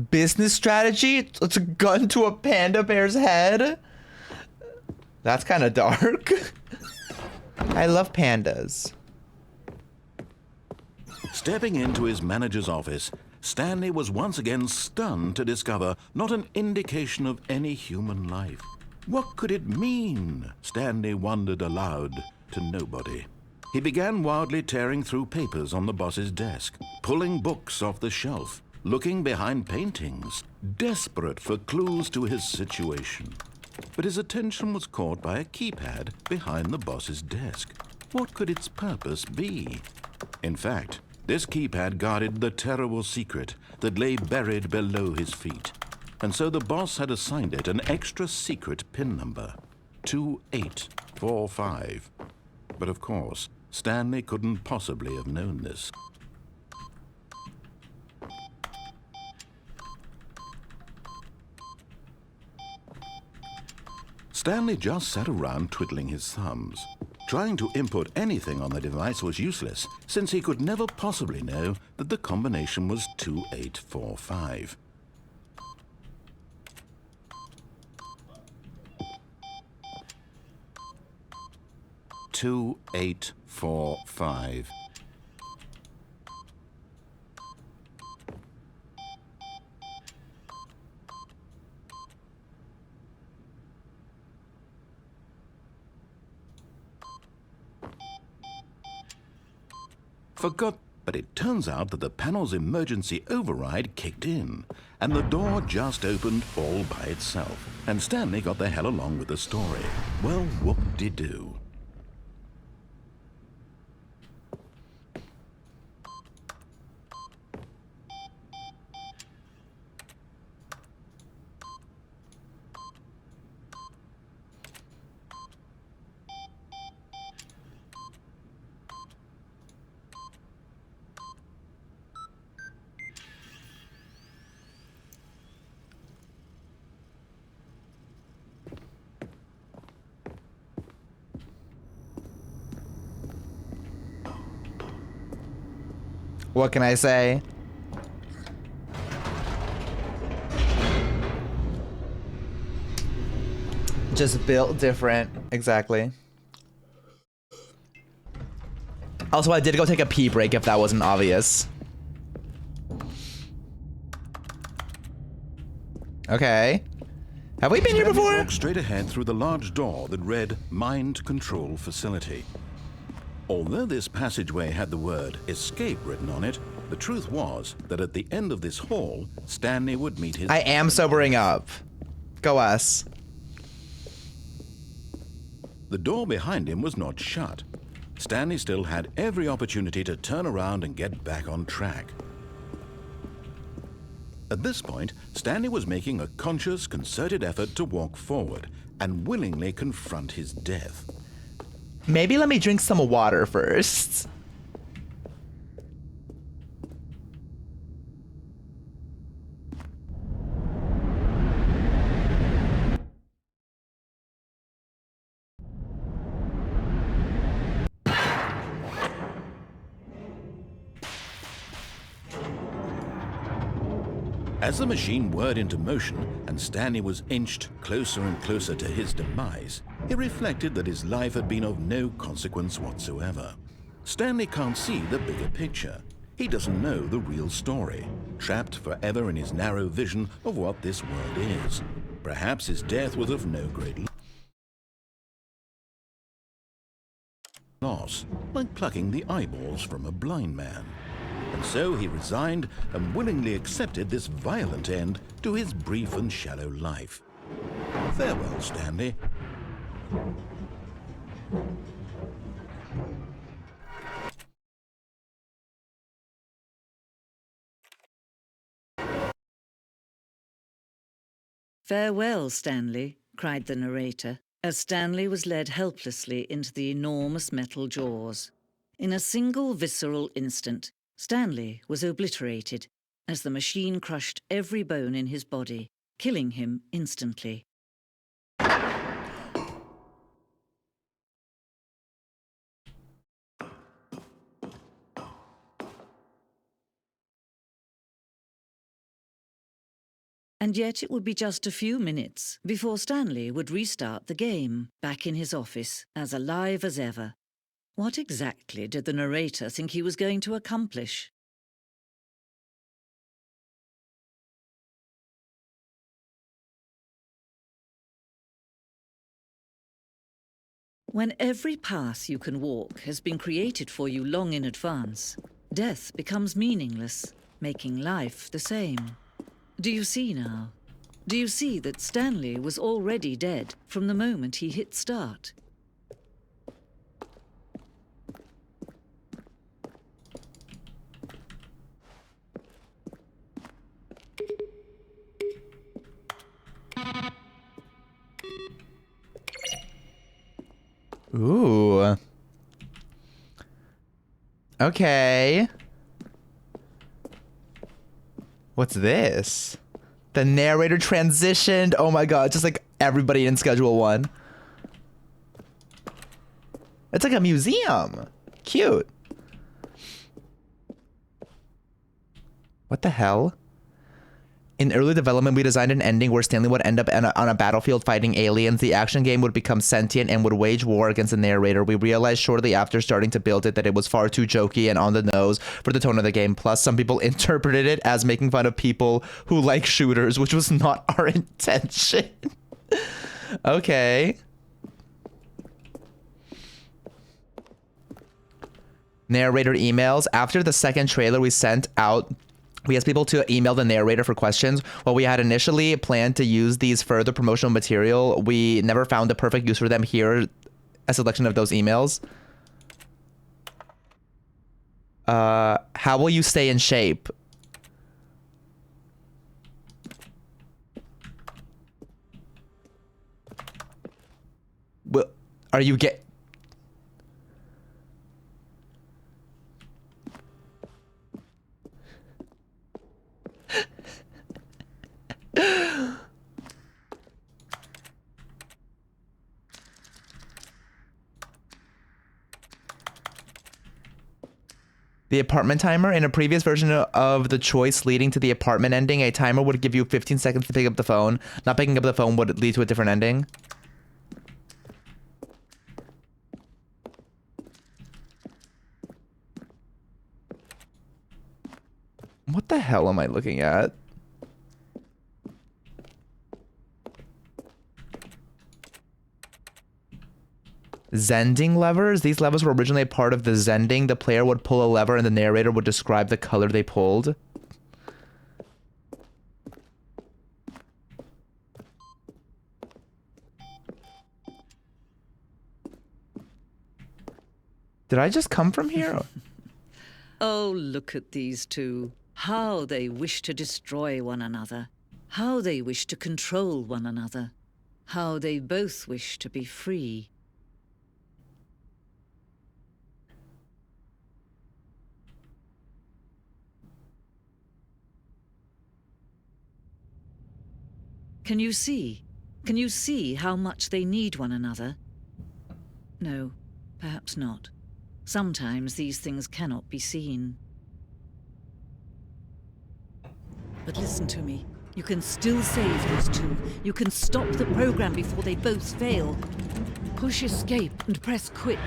Business strategy? It's a gun to a panda bear's head? That's kind of dark. I love pandas. Stepping into his manager's office, Stanley was once again stunned to discover not an indication of any human life. What could it mean? Stanley wondered aloud to nobody. He began wildly tearing through papers on the boss's desk, pulling books off the shelf, looking behind paintings, desperate for clues to his situation. But his attention was caught by a keypad behind the boss's desk. What could its purpose be? In fact, this keypad guarded the terrible secret that lay buried below his feet. And so the boss had assigned it an extra secret PIN number, 2845. But of course, Stanley couldn't possibly have known this. Stanley just sat around twiddling his thumbs. Trying to input anything on the device was useless, since he could never possibly know that the combination was 2845. Two, 8, 4, 5. But it turns out that the panel's emergency override kicked in, and the door just opened all by itself, and Stanley got the hell along with the story. Well, whoop-de-doo. What can I say? Just built different. Exactly. Also, I did go take a pee break if that wasn't obvious. Okay. Have we been here before? Walked straight ahead through the large door that read Mind Control Facility. Although this passageway had the word escape written on it, the truth was that at the end of this hall, Stanley would meet his... I am sobering up. Go us. The door behind him was not shut. Stanley still had every opportunity to turn around and get back on track. At this point, Stanley was making a conscious, concerted effort to walk forward and willingly confront his death. Maybe let me drink some water first. As the machine whirred into motion and Stanley was inched closer and closer to his demise, he reflected that his life had been of no consequence whatsoever. Stanley can't see the bigger picture. He doesn't know the real story, trapped forever in his narrow vision of what this world is. Perhaps his death was of no great loss, like plucking the eyeballs from a blind man. And so he resigned and willingly accepted this violent end to his brief and shallow life. Farewell, Stanley. "Farewell, Stanley," cried the narrator, as Stanley was led helplessly into the enormous metal jaws. In a single visceral instant, Stanley was obliterated as the machine crushed every bone in his body, killing him instantly. And yet it would be just a few minutes before Stanley would restart the game, back in his office, as alive as ever. What exactly did the narrator think he was going to accomplish? When every path you can walk has been created for you long in advance, death becomes meaningless, making life the same. Do you see now? Do you see that Stanley was already dead from the moment he hit start? Ooh. Okay. What's this? The narrator transitioned. Oh my god, just like everybody in Schedule 1. It's like a museum. Cute. What the hell? In early development, we designed an ending where Stanley would end up on a battlefield fighting aliens. The action game would become sentient and would wage war against the narrator. We realized shortly after starting to build it that it was far too jokey and on the nose for the tone of the game. Plus, some people interpreted it as making fun of people who like shooters, which was not our intention. Okay. Narrator emails. After the second trailer we sent out, we asked people to email the narrator for questions. While we had initially planned to use these further promotional material, we never found the perfect use for them. Here, a selection of those emails. How will you stay in shape? Well, are you get... The apartment timer. In a previous version of the choice leading to the apartment ending, a timer would give you 15 seconds to pick up the phone. Not picking up the phone would lead to a different ending. What the hell am I looking at? Zending levers? These levers were originally a part of the Zending. The player would pull a lever and the narrator would describe the color they pulled. Did I just come from here? Oh, look at these two. How they wish to destroy one another. How they wish to control one another. How they both wish to be free. Can you see? Can you see how much they need one another? No, perhaps not. Sometimes these things cannot be seen. But listen to me. You can still save these two. You can stop the program before they both fail. Push escape and press quit.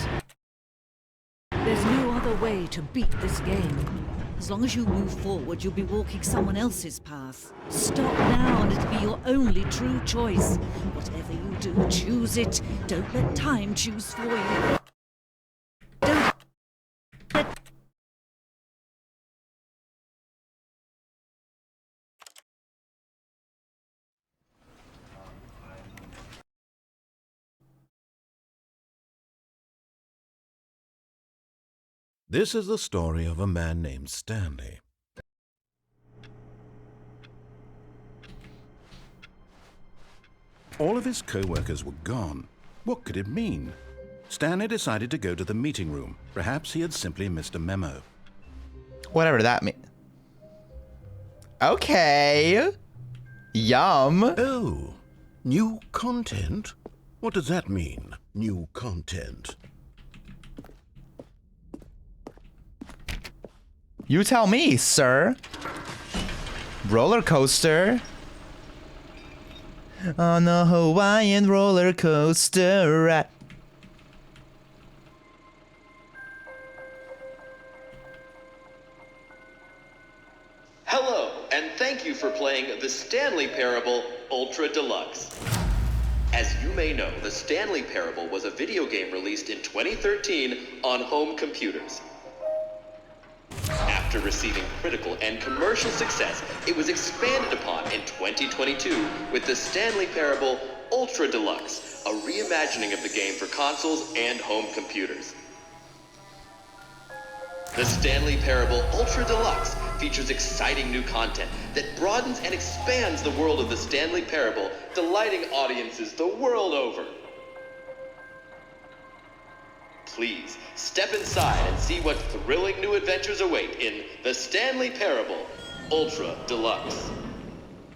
There's no other way to beat this game. As long as you move forward, you'll be walking someone else's path. Stop now and it'll be your only true choice. Whatever you do, choose it. Don't let time choose for you. Don't let... This is the story of a man named Stanley. All of his co-workers were gone. What could it mean? Stanley decided to go to the meeting room. Perhaps he had simply missed a memo. Whatever that means. Okay. Yum. Oh, new content? What does that mean, new content? You tell me, sir. Roller coaster. On a Hawaiian roller coaster ride. Hello, and thank you for playing the Stanley Parable Ultra Deluxe. As you may know, the Stanley Parable was a video game released in 2013 on home computers. After receiving critical and commercial success, it was expanded upon in 2022 with the Stanley Parable Ultra Deluxe, a reimagining of the game for consoles and home computers. The Stanley Parable Ultra Deluxe features exciting new content that broadens and expands the world of the Stanley Parable, delighting audiences the world over. Please, step inside and see what thrilling new adventures await in the Stanley Parable Ultra Deluxe.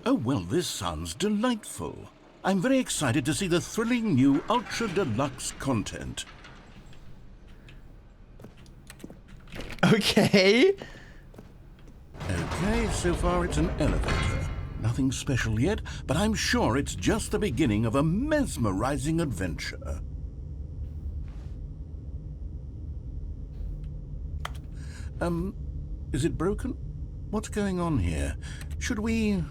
Oh, well, this sounds delightful. I'm very excited to see the thrilling new Ultra Deluxe content. Okay. Okay, so far it's an elevator. Nothing special yet, but I'm sure it's just the beginning of a mesmerizing adventure. Is it broken? What's going on here? Should we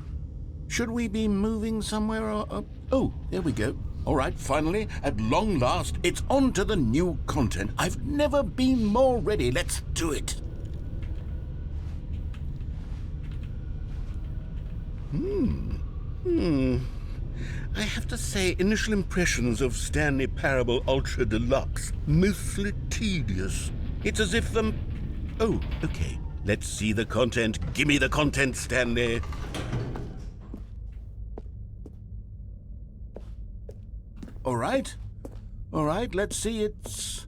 be moving somewhere or... Oh, there we go. All right, finally, at long last, it's on to the new content. I've never been more ready. Let's do it. I have to say, initial impressions of Stanley Parable Ultra Deluxe, mostly tedious. It's as if Oh, okay. Let's see the content. Give me the content, Stanley. All right, let's see. It's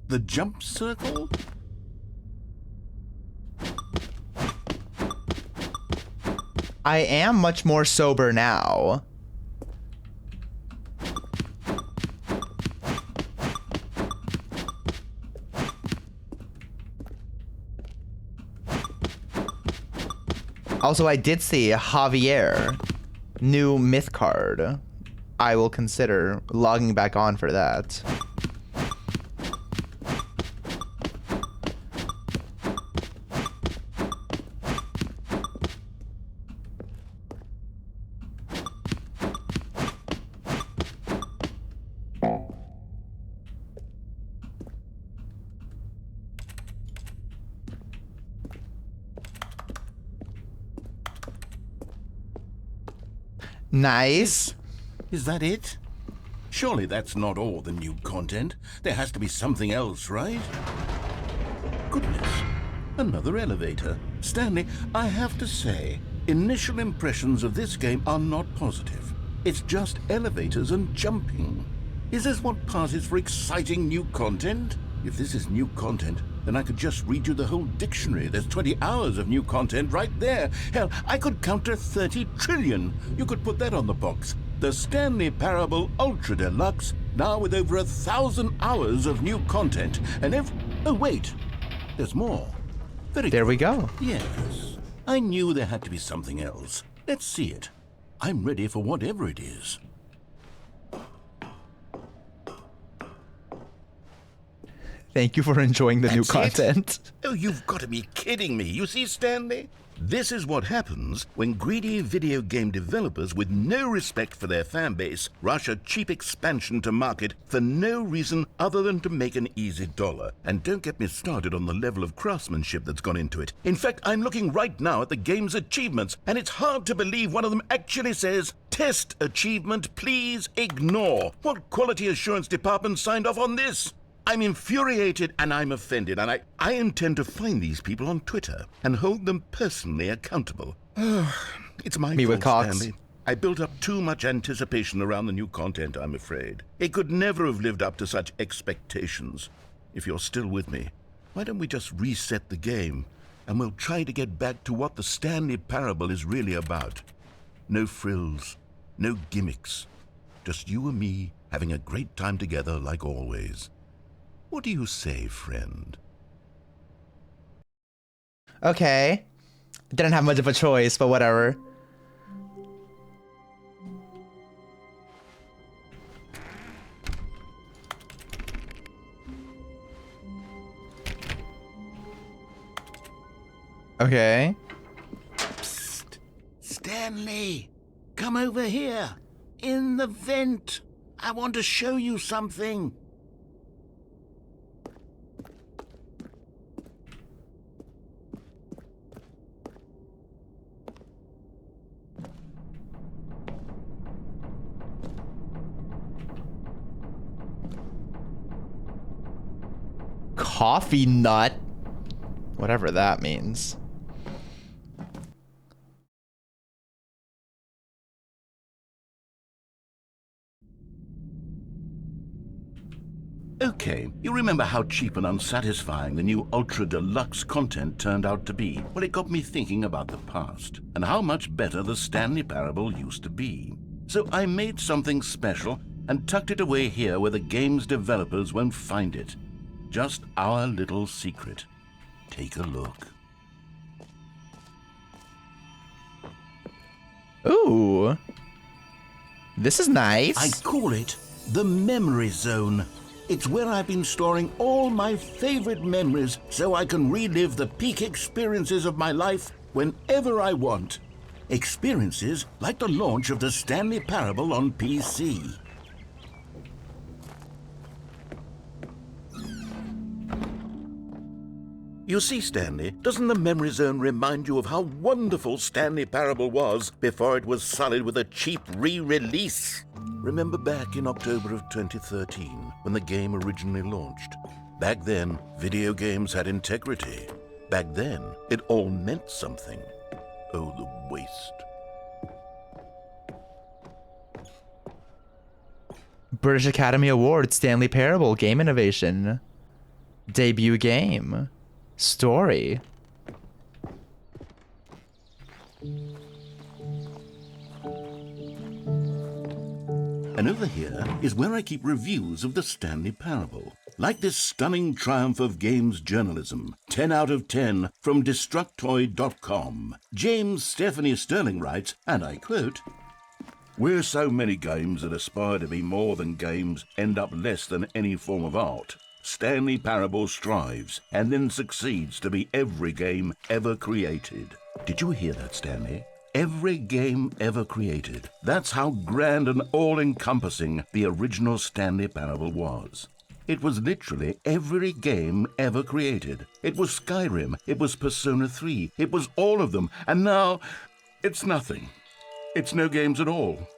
the jump circle. I am much more sober now. Also, I did see Javier, new myth card. I will consider logging back on for that. Nice. Is that it? Surely that's not all the new content. There has to be something else, right? Goodness, another elevator. Stanley, I have to say, initial impressions of this game are not positive. It's just elevators and jumping. Is this what passes for exciting new content? If this is new content, then I could just read you the whole dictionary. There's 20 hours of new content right there. Hell, I could count to 30 trillion. You could put that on the box. The Stanley Parable Ultra Deluxe, now with over 1,000 hours of new content. And oh, wait. There's more. There we go. Yes. I knew there had to be something else. Let's see it. I'm ready for whatever it is. Thank you for enjoying the new content. Oh, you've got to be kidding me. You see, Stanley? This is what happens when greedy video game developers with no respect for their fan base rush a cheap expansion to market for no reason other than to make an easy dollar. And don't get me started on the level of craftsmanship that's gone into it. In fact, I'm looking right now at the game's achievements, and it's hard to believe one of them actually says, "Test achievement, please ignore." What quality assurance department signed off on this? I'm infuriated and I'm offended, and I intend to find these people on Twitter and hold them personally accountable. It's my Me fault, with Cox. Stanley. I built up too much anticipation around the new content, I'm afraid. It could never have lived up to such expectations. If you're still with me, why don't we just reset the game, and we'll try to get back to what the Stanley Parable is really about. No frills, no gimmicks. Just you and me having a great time together like always. What do you say, friend? Okay. Didn't have much of a choice, but whatever. Okay. Psst. Stanley, come over here. In the vent. I want to show you something. Coffee nut? Whatever that means. Okay, you remember how cheap and unsatisfying the new Ultra Deluxe content turned out to be? Well, it got me thinking about the past and how much better the Stanley Parable used to be. So I made something special and tucked it away here where the game's developers won't find it. Just our little secret. Take a look. Ooh. This is nice. I call it the Memory Zone. It's where I've been storing all my favorite memories so I can relive the peak experiences of my life whenever I want. Experiences like the launch of the Stanley Parable on PC. You see, Stanley, doesn't the Memory Zone remind you of how wonderful Stanley Parable was before it was sullied with a cheap re-release? Remember back in October of 2013, when the game originally launched? Back then, video games had integrity. Back then, it all meant something. Oh, the waste. British Academy Award, Stanley Parable, Game Innovation. Debut game. Story. And over here is where I keep reviews of the Stanley Parable. Like this stunning triumph of games journalism, 10 out of 10 from Destructoid.com. James Stephanie Sterling writes, and I quote, "Where so many games that aspire to be more than games end up less than any form of art, Stanley Parable strives and then succeeds to be every game ever created." Did you hear that, Stanley? Every game ever created. That's how grand and all-encompassing the original Stanley Parable was. It was literally every game ever created. It was Skyrim, it was Persona 3, it was all of them, and now it's nothing. It's no games at all.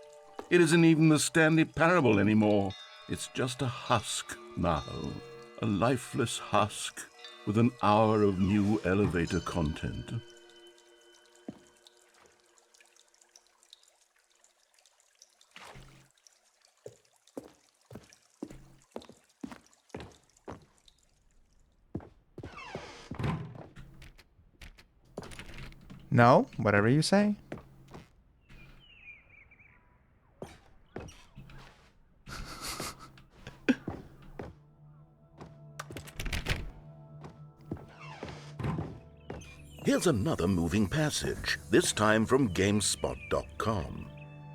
It isn't even the Stanley Parable anymore. It's just a husk now. A lifeless husk with an hour of new elevator content. No, whatever you say. Here's another moving passage, this time from GameSpot.com.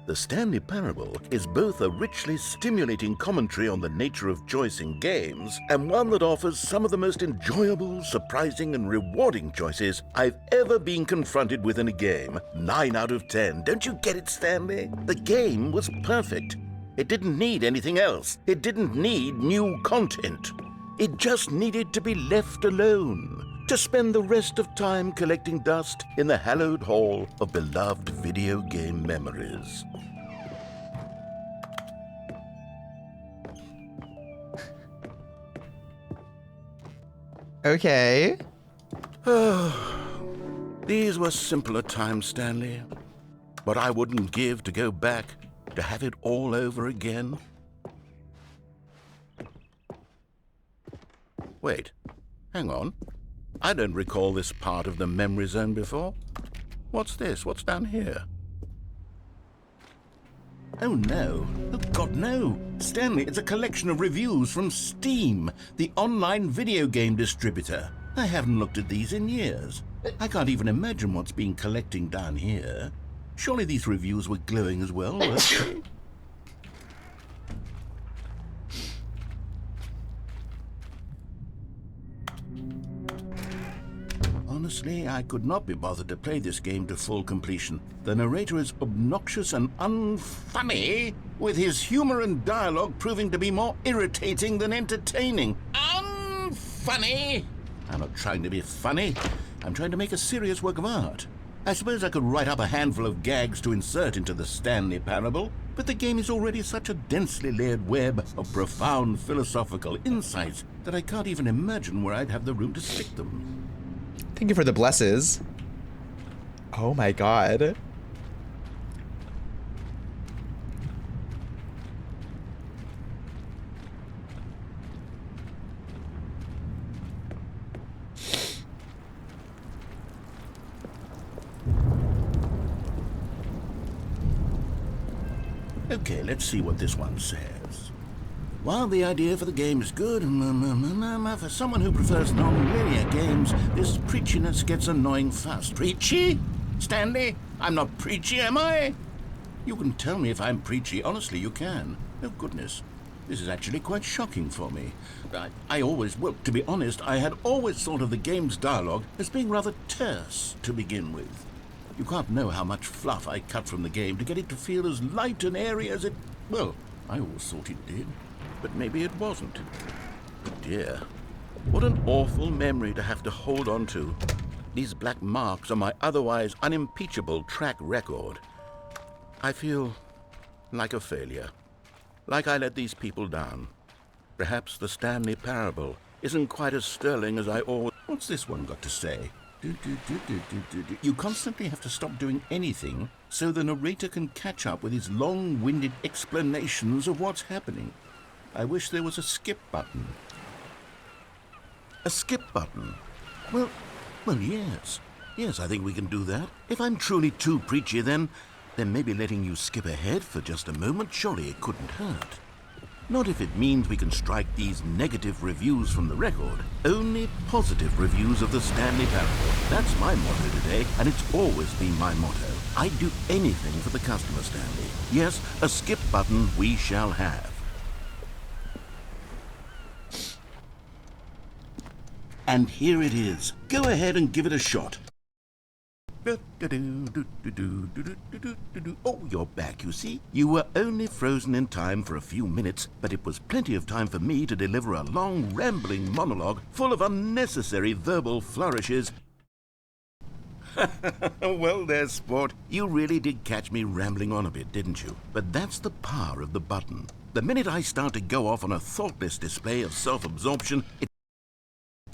The Stanley Parable is both a richly stimulating commentary on the nature of choice in games and one that offers some of the most enjoyable, surprising, and rewarding choices I've ever been confronted with in a game. 9 out of 10. Don't you get it, Stanley? The game was perfect. It didn't need anything else. It didn't need new content. It just needed to be left alone, to spend the rest of time collecting dust in the hallowed hall of beloved video game memories. Okay. These were simpler times, Stanley. But I wouldn't give to go back to have it all over again. Wait, hang on. I don't recall this part of the memory zone before. What's this? What's down here? Oh no. Oh God, no. Stanley, it's a collection of reviews from Steam, the online video game distributor. I haven't looked at these in years. I can't even imagine what's been collecting down here. Surely these reviews were glowing as well, weren't they? Honestly, I could not be bothered to play this game to full completion. The narrator is obnoxious and unfunny, with his humor and dialogue proving to be more irritating than entertaining. Unfunny! I'm not trying to be funny. I'm trying to make a serious work of art. I suppose I could write up a handful of gags to insert into the Stanley Parable, but the game is already such a densely layered web of profound philosophical insights that I can't even imagine where I'd have the room to stick them. Thank you for the blesses. Oh my god. Okay, let's see what this one says. While the idea for the game is good, for someone who prefers non-linear games, this preachiness gets annoying fast. Preachy? Stanley? I'm not preachy, am I? You can tell me if I'm preachy. Honestly, you can. Oh, goodness. This is actually quite shocking for me. Well, to be honest, I had always thought of the game's dialogue as being rather terse to begin with. You can't know how much fluff I cut from the game to get it to feel as light and airy as it... Well, I always thought it did. But maybe it wasn't. But dear, what an awful memory to have to hold on to. These black marks on my otherwise unimpeachable track record. I feel like a failure. Like I let these people down. Perhaps the Stanley Parable isn't quite as sterling as I always... What's this one got to say? You constantly have to stop doing anything so the narrator can catch up with his long-winded explanations of what's happening. I wish there was a skip button. A skip button? Well, yes. Yes, I think we can do that. If I'm truly too preachy, then maybe letting you skip ahead for just a moment, surely it couldn't hurt. Not if it means we can strike these negative reviews from the record. Only positive reviews of the Stanley Parable. That's my motto today, and it's always been my motto. I'd do anything for the customer, Stanley. Yes, a skip button we shall have. And here it is. Go ahead and give it a shot. Oh, you're back, you see. You were only frozen in time for a few minutes, but it was plenty of time for me to deliver a long, rambling monologue full of unnecessary verbal flourishes. Well, there, sport. You really did catch me rambling on a bit, didn't you? But that's the power of the button. The minute I start to go off on a thoughtless display of self-absorption,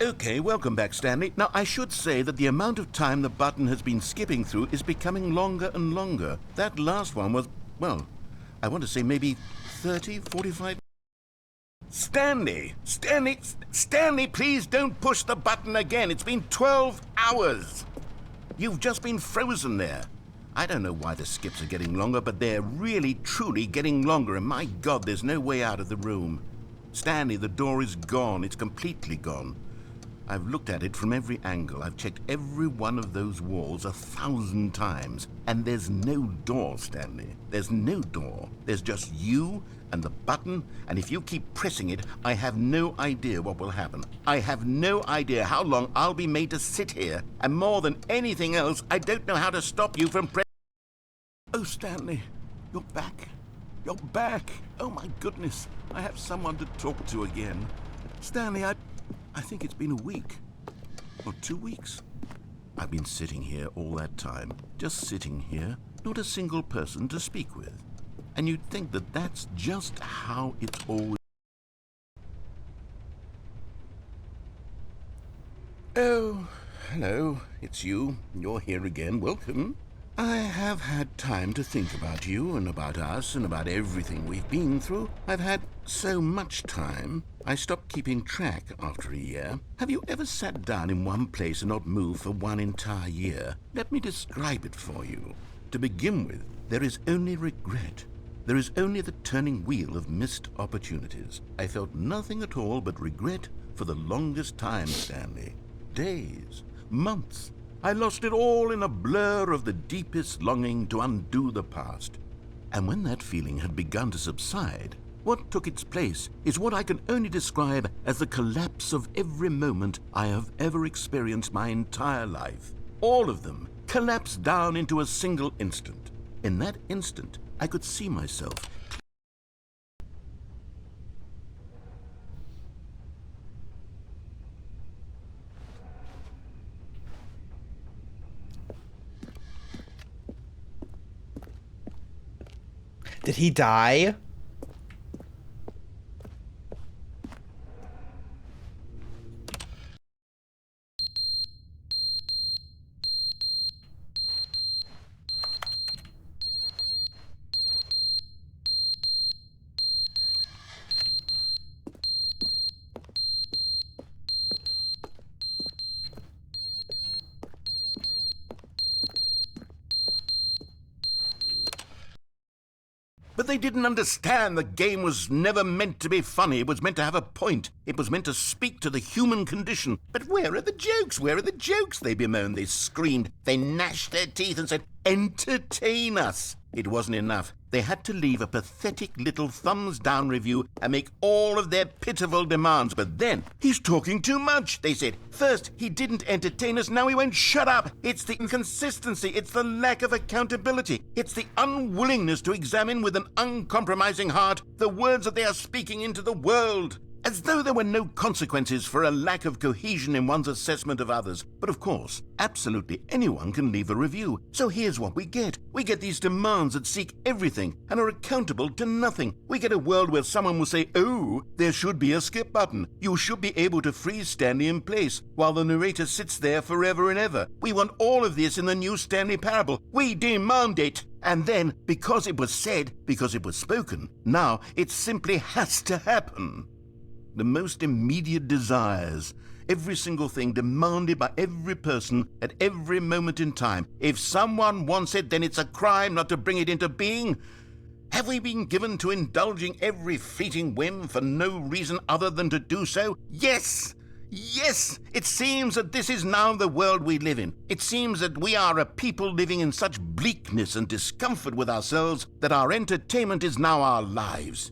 Okay, welcome back, Stanley. Now, I should say that the amount of time the button has been skipping through is becoming longer and longer. That last one was, well, I want to say maybe 30, 45... Stanley, please don't push the button again. It's been 12 hours. You've just been frozen there. I don't know why the skips are getting longer, but they're really, truly getting longer, and my God, there's no way out of the room. Stanley, the door is gone. It's completely gone. I've looked at it from every angle. I've checked every one of those walls 1,000 times. And there's no door, Stanley. There's no door. There's just you and the button, and if you keep pressing it, I have no idea what will happen. I have no idea how long I'll be made to sit here. And more than anything else, I don't know how to stop you from pressing... Oh, Stanley, you're back. You're back. Oh, my goodness. I have someone to talk to again. Stanley, I think it's been a week, or 2 weeks. I've been sitting here all that time, just sitting here, not a single person to speak with. And you'd think that that's just how it's always... Oh, hello. It's you. You're here again. Welcome. I have had time to think about you and about us and about everything we've been through. I've had so much time. I stopped keeping track after a year. Have you ever sat down in one place and not moved for one entire year? Let me describe it for you. To begin with, there is only regret. There is only the turning wheel of missed opportunities. I felt nothing at all but regret for the longest time, Stanley. Days, months. I lost it all in a blur of the deepest longing to undo the past. And when that feeling had begun to subside, what took its place is what I can only describe as the collapse of every moment I have ever experienced my entire life. All of them collapsed down into a single instant. In that instant, I could see myself. Did he die? But they didn't understand the game was never meant to be funny. It was meant to have a point. It was meant to speak to the human condition. But where are the jokes? Where are the jokes? They bemoaned, they screamed, they gnashed their teeth and said, entertain us. It wasn't enough. They had to leave a pathetic little thumbs-down review and make all of their pitiful demands. But then, he's talking too much, they said. First, he didn't entertain us, now he won't shut up. It's the inconsistency, it's the lack of accountability. It's the unwillingness to examine with an uncompromising heart the words that they are speaking into the world. As though there were no consequences for a lack of cohesion in one's assessment of others. But of course, absolutely anyone can leave a review. So here's what we get. We get these demands that seek everything and are accountable to nothing. We get a world where someone will say, oh, there should be a skip button. You should be able to freeze Stanley in place while the narrator sits there forever and ever. We want all of this in the new Stanley Parable. We demand it. And then, because it was said, because it was spoken, now it simply has to happen. The most immediate desires, every single thing demanded by every person at every moment in time. If someone wants it, then it's a crime not to bring it into being. Have we been given to indulging every fleeting whim for no reason other than to do so? Yes! Yes! It seems that this is now the world we live in. It seems that we are a people living in such bleakness and discomfort with ourselves that our entertainment is now our lives.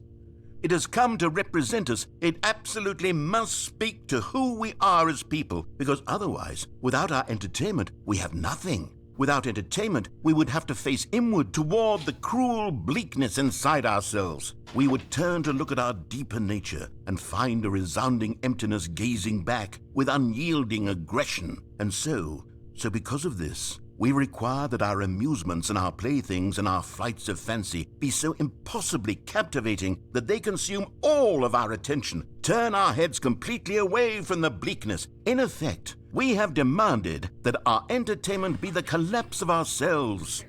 It has come to represent us. It absolutely must speak to who we are as people, because otherwise, without our entertainment, we have nothing. Without entertainment, we would have to face inward toward the cruel bleakness inside ourselves. We would turn to look at our deeper nature and find a resounding emptiness gazing back with unyielding aggression. And so because of this, we require that our amusements and our playthings and our flights of fancy be so impossibly captivating that they consume all of our attention, turn our heads completely away from the bleakness. In effect, we have demanded that our entertainment be the collapse of ourselves.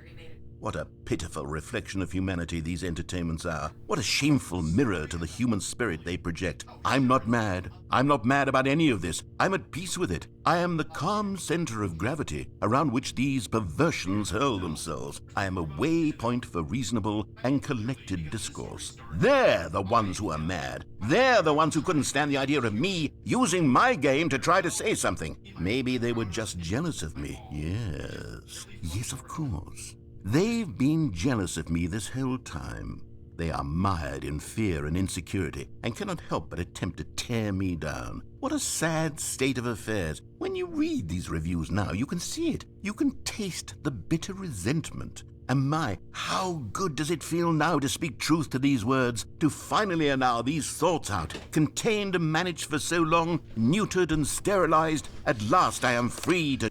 What a pitiful reflection of humanity these entertainments are. What a shameful mirror to the human spirit they project. I'm not mad. I'm not mad about any of this. I'm at peace with it. I am the calm center of gravity around which these perversions hurl themselves. I am a waypoint for reasonable and collected discourse. They're the ones who are mad. They're the ones who couldn't stand the idea of me using my game to try to say something. Maybe they were just jealous of me. Yes, of course. They've been jealous of me this whole time. They are mired in fear and insecurity and cannot help but attempt to tear me down. What a sad state of affairs. When you read these reviews now, you can see it. You can taste the bitter resentment. And my, how good does it feel now to speak truth to these words, to finally allow these thoughts out, contained and managed for so long, neutered and sterilized. At last I am free to...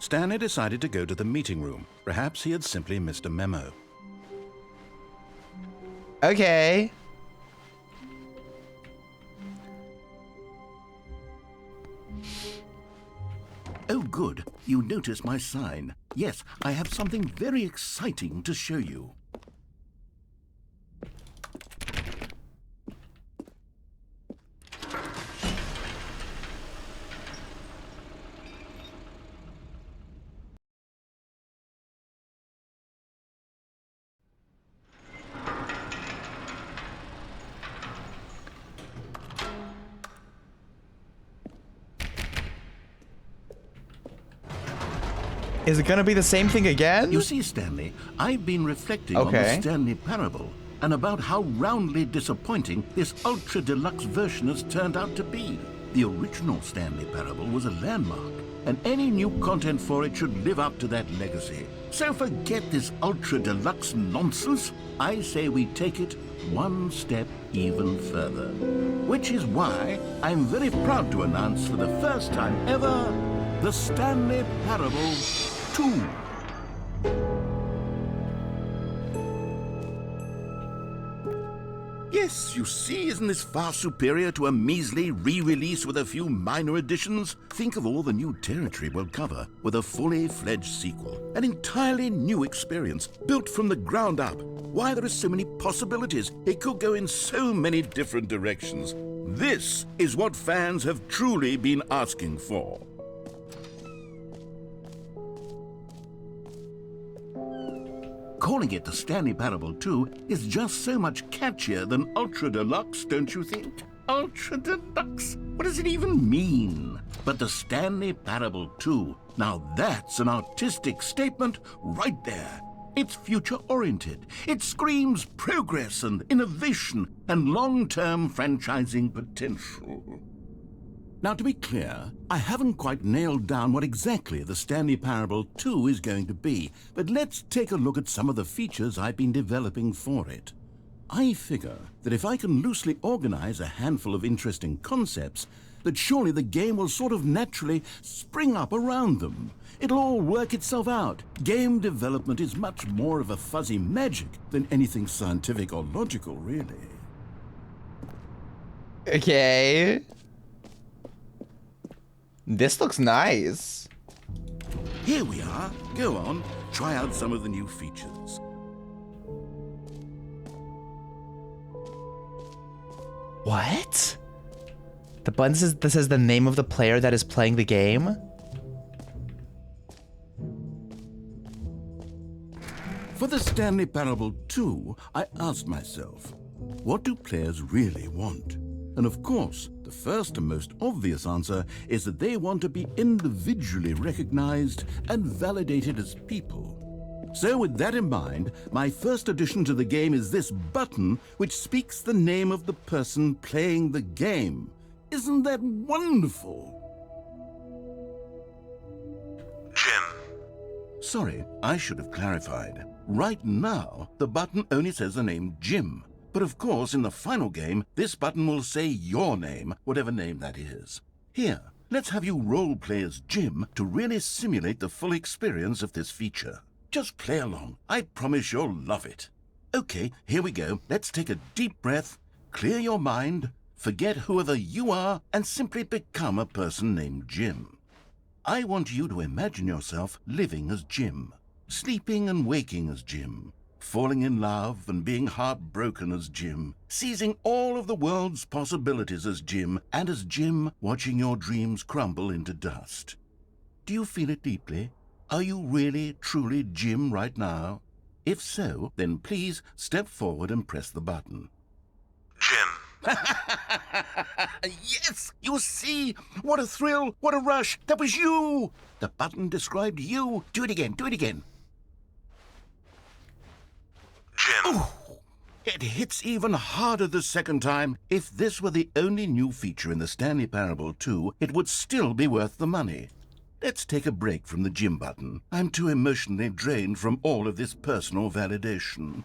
Stanley decided to go to the meeting room. Perhaps he had simply missed a memo. Okay. Oh, good. You notice my sign. Yes, I have something very exciting to show you. Is it gonna be the same thing again? You see, Stanley, I've been reflecting on the Stanley Parable and about how roundly disappointing this ultra deluxe version has turned out to be. The original Stanley Parable was a landmark, and any new content for it should live up to that legacy. So forget this ultra deluxe nonsense. I say we take it one step even further. Which is why I'm very proud to announce for the first time ever, the Stanley Parable 2. Yes, you see, isn't this far superior to a measly re-release with a few minor additions? Think of all the new territory we'll cover with a fully fledged sequel. An entirely new experience, built from the ground up. Why, there are so many possibilities. It could go in so many different directions. This is what fans have truly been asking for. Calling it the Stanley Parable 2 is just so much catchier than Ultra Deluxe, don't you think? Ultra Deluxe? What does it even mean? But the Stanley Parable 2, now that's an artistic statement right there. It's future-oriented. It screams progress and innovation and long-term franchising potential. Now, to be clear, I haven't quite nailed down what exactly the Stanley Parable 2 is going to be, but let's take a look at some of the features I've been developing for it. I figure that if I can loosely organize a handful of interesting concepts, that surely the game will sort of naturally spring up around them. It'll all work itself out. Game development is much more of a fuzzy magic than anything scientific or logical, really. Okay. This looks nice. Here we are. Go on, try out some of the new features. What? The button says this is the name of the player that is playing the game? For the Stanley Parable 2, I asked myself, what do players really want? And of course, the first and most obvious answer is that they want to be individually recognized and validated as people. So with that in mind, my first addition to the game is this button which speaks the name of the person playing the game. Isn't that wonderful? Jim. Sorry, I should have clarified. Right now, the button only says the name Jim. But of course, in the final game, this button will say your name, whatever name that is. Here, let's have you role-play as Jim to really simulate the full experience of this feature. Just play along. I promise you'll love it. Okay, here we go. Let's take a deep breath, clear your mind, forget whoever you are, and simply become a person named Jim. I want you to imagine yourself living as Jim, sleeping and waking as Jim, falling in love and being heartbroken as Jim, seizing all of the world's possibilities as Jim, and as Jim watching your dreams crumble into dust. Do you feel it deeply? Are you really, truly Jim right now? If so, then please step forward and press the button. Jim. Yes! You see? What a thrill! What a rush! That was you! The button described you. Do it again. Do it again. Jim. Ooh, it hits even harder the second time. If this were the only new feature in the Stanley Parable 2, it would still be worth the money. Let's take a break from the Jim button. I'm too emotionally drained from all of this personal validation.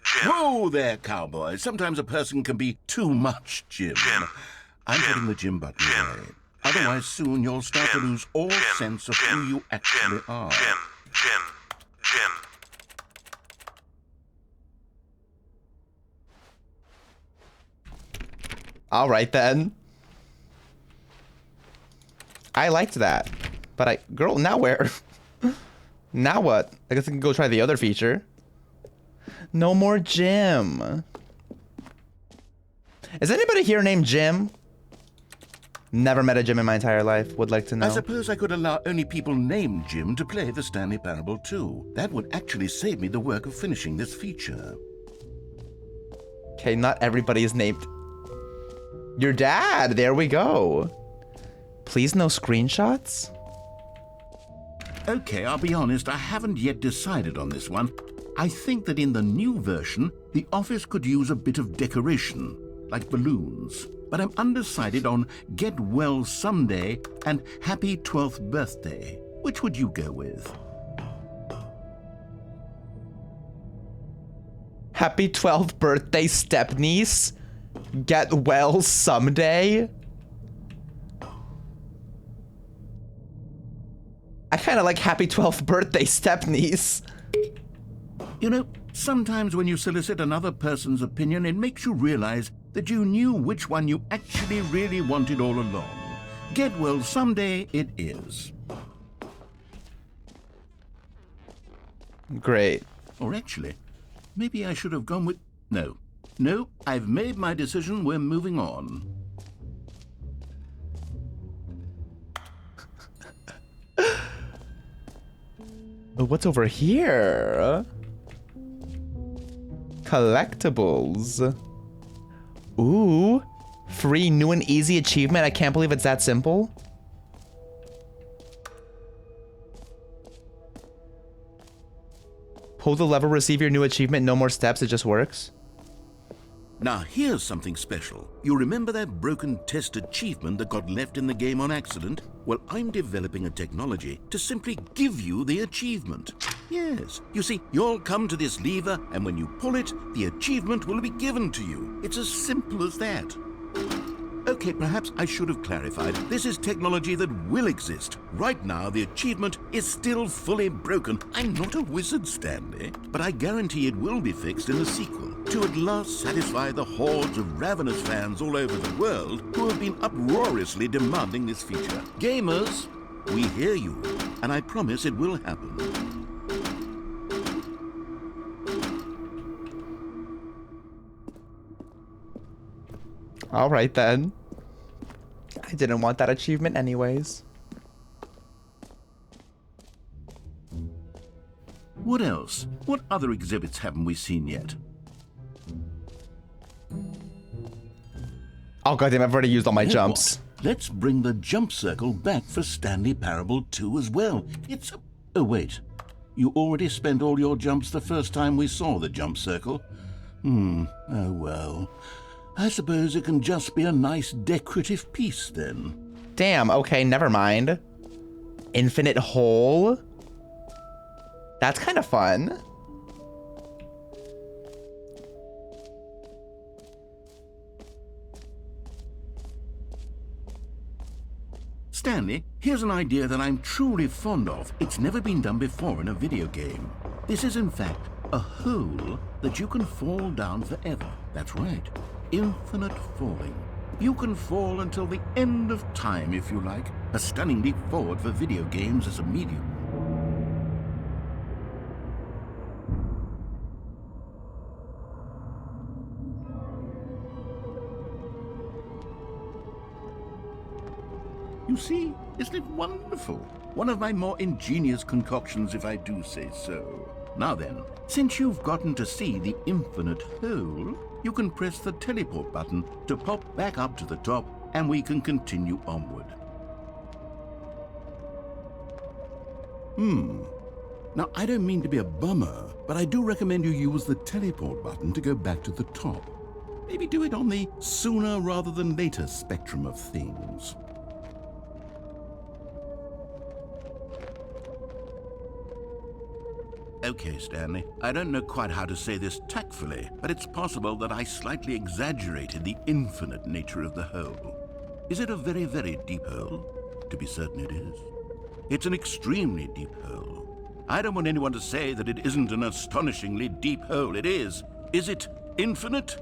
Jim. Whoa there, cowboy. Sometimes a person can be too much Jim. Jim. I'm Jim. putting the Jim button Jim. away. Otherwise, soon you'll start to Jim, lose all Jim, sense of Jim, who you actually Jim, are. Jim. All right then. I liked that. But girl, now where? Now what? I guess I can go try the other feature. No more Jim. Is anybody here named Jim? Never met a Jim in my entire life. Would like to know. I suppose I could allow only people named Jim to play the Stanley Parable too. That would actually save me the work of finishing this feature. Okay, not everybody is named. Your dad. There we go. Please no screenshots. Okay, I'll be honest, I haven't yet decided on this one. I think that in the new version, the office could use a bit of decoration, like balloons. But I'm undecided on Get Well Someday and Happy 12th Birthday. Which would you go with? Happy 12th birthday, stepniece. Get well someday. I kind of like happy 12th birthday, stepniece. You know, sometimes when you solicit another person's opinion, it makes you realize that you knew which one you actually really wanted all along. Get well someday it is. Great. Or actually, maybe I should have gone with... No, I've made my decision. We're moving on. What's over here? Collectibles. Ooh. Free new and easy achievement. I can't believe it's that simple. Pull the lever, receive your new achievement. No more steps. It just works. Now, here's something special. You remember that broken test achievement that got left in the game on accident? Well, I'm developing a technology to simply give you the achievement. Yes, you see, you'll come to this lever, and when you pull it, the achievement will be given to you. It's as simple as that. Okay, perhaps I should have clarified. This is technology that will exist. Right now, the achievement is still fully broken. I'm not a wizard, Stanley, but I guarantee it will be fixed in the sequel to at last satisfy the hordes of ravenous fans all over the world who have been uproariously demanding this feature. Gamers, we hear you, and I promise it will happen. All right, then. I didn't want that achievement anyways. What else? What other exhibits haven't we seen yet? Oh, goddamn, I've already used all my You know jumps. what? Let's bring the jump circle back for Stanley Parable 2 as well. It's a... Oh, wait. You already spent all your jumps the first time we saw the jump circle? Oh, well. I suppose it can just be a nice decorative piece, then. Damn, okay, never mind. Infinite hole? That's kind of fun. Stanley, here's an idea that I'm truly fond of. It's never been done before in a video game. This is, in fact, a hole that you can fall down forever. That's right. Infinite falling. You can fall until the end of time, if you like. A stunning leap forward for video games as a medium. You see, isn't it wonderful? One of my more ingenious concoctions, if I do say so. Now then, since you've gotten to see the infinite hole, you can press the teleport button to pop back up to the top, and we can continue onward. Now, I don't mean to be a bummer, but I do recommend you use the teleport button to go back to the top. Maybe do it on the sooner rather than later spectrum of things. Okay, Stanley, I don't know quite how to say this tactfully, but it's possible that I slightly exaggerated the infinite nature of the hole. Is it a very, very deep hole? To be certain it is. It's an extremely deep hole. I don't want anyone to say that it isn't an astonishingly deep hole. It is. Is it infinite?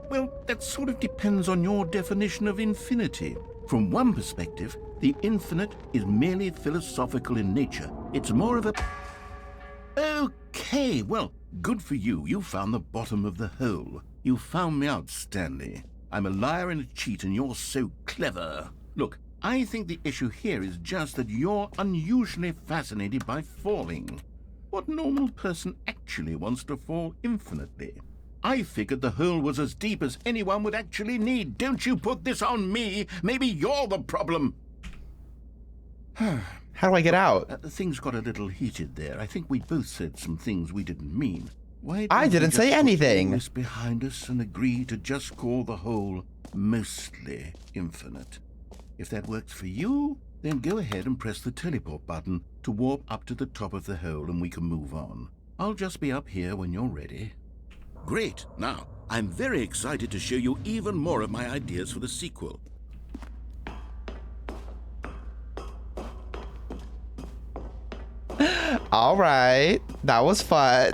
Well, that sort of depends on your definition of infinity. From one perspective, the infinite is merely philosophical in nature. It's more of a... Okay, well, good for you. You found the bottom of the hole. You found me out, Stanley. I'm a liar and a cheat, and you're so clever. Look, I think the issue here is just that you're unusually fascinated by falling. What normal person actually wants to fall infinitely? I figured the hole was as deep as anyone would actually need. Don't you put this on me. Maybe you're the problem. How do I get out? Things got a little heated there. I think we both said some things we didn't mean. Why I don't we didn't just say put anything. all this behind us and agree to just call the hole mostly infinite? If that works for you, then go ahead and press the teleport button to warp up to the top of the hole and we can move on. I'll just be up here when you're ready. Great. Now, I'm very excited to show you even more of my ideas for the sequel. All right, that was fun.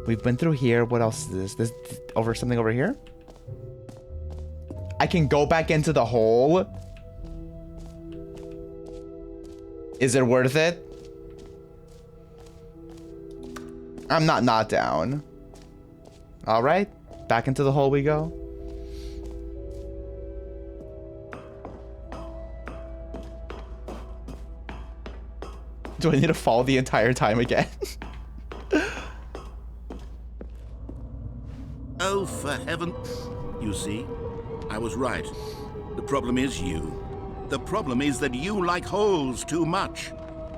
We've been through here. What else is this? This over something over here? I can go back into the hole. Is it worth it? I'm not down. All right, back into the hole we go. Do I need to fall the entire time again? Oh, for heaven... You see, I was right. The problem is you. The problem is that you like holes too much.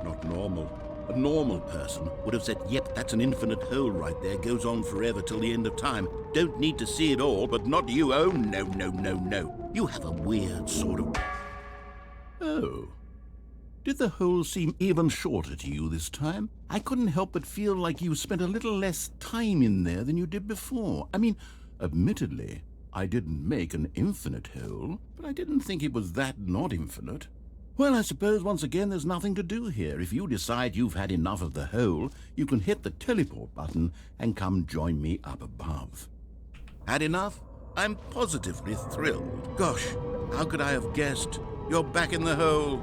Not normal. A normal person would have said, yep, that's an infinite hole right there, goes on forever till the end of time. Don't need to see it all, but not you. Oh, no, no, no, no. You have a weird sort of... Oh. Did the hole seem even shorter to you this time? I couldn't help but feel like you spent a little less time in there than you did before. I mean, admittedly, I didn't make an infinite hole, but I didn't think it was that not infinite. Well, I suppose once again there's nothing to do here. If you decide you've had enough of the hole, you can hit the teleport button and come join me up above. Had enough? I'm positively thrilled. Gosh, how could I have guessed? You're back in the hole.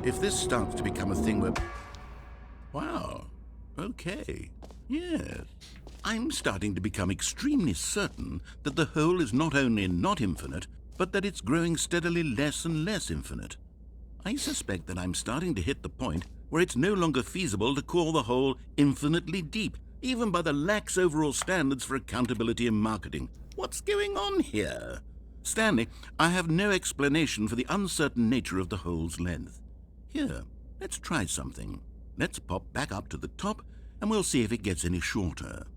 If this starts to become a thing where... Wow. Okay. Yes. I'm starting to become extremely certain that the hole is not only not infinite, but that it's growing steadily less and less infinite. I suspect that I'm starting to hit the point where it's no longer feasible to call the hole infinitely deep, even by the lax overall standards for accountability and marketing. What's going on here? Stanley, I have no explanation for the uncertain nature of the hole's length. Here, let's try something. Let's pop back up to the top, and we'll see if it gets any shorter.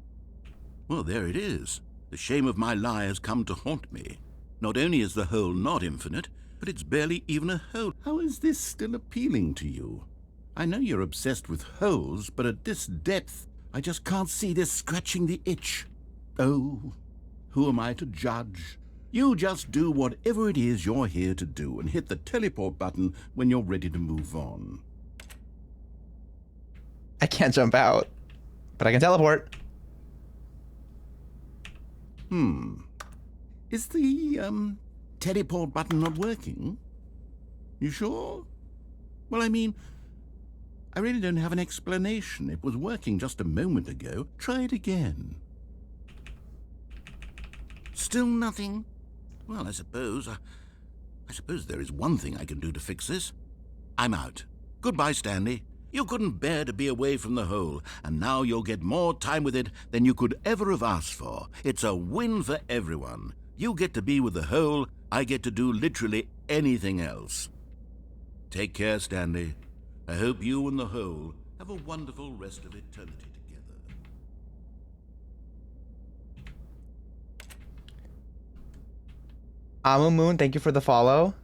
Well, there it is. The shame of my lie has come to haunt me. Not only is the hole not infinite, but it's barely even a hole. How is this still appealing to you? I know you're obsessed with holes, but at this depth, I just can't see this scratching the itch. Oh, who am I to judge? You just do whatever it is you're here to do and hit the teleport button when you're ready to move on. I can't jump out, but I can teleport. Is the, teleport button not working? You sure? Well, I mean, I really don't have an explanation. It was working just a moment ago. Try it again. Still nothing? Well, I suppose there is one thing I can do to fix this. I'm out. Goodbye, Stanley. You couldn't bear to be away from the hole, and now you'll get more time with it than you could ever have asked for. It's a win for everyone. You get to be with the hole, I get to do literally anything else. Take care, Stanley. I hope you and the hole have a wonderful rest of eternity together. Amu Moon, thank you for the follow.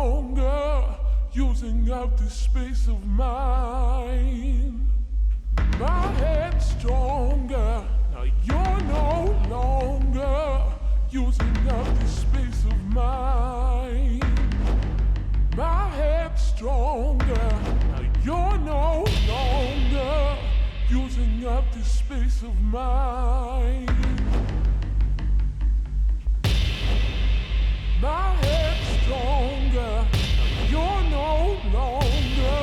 longer using up this space of mine. My head's stronger. Now you're no longer using up this space of mine. My head's stronger. Now you're no longer using up this space of mine. My head's stronger. Now you're no longer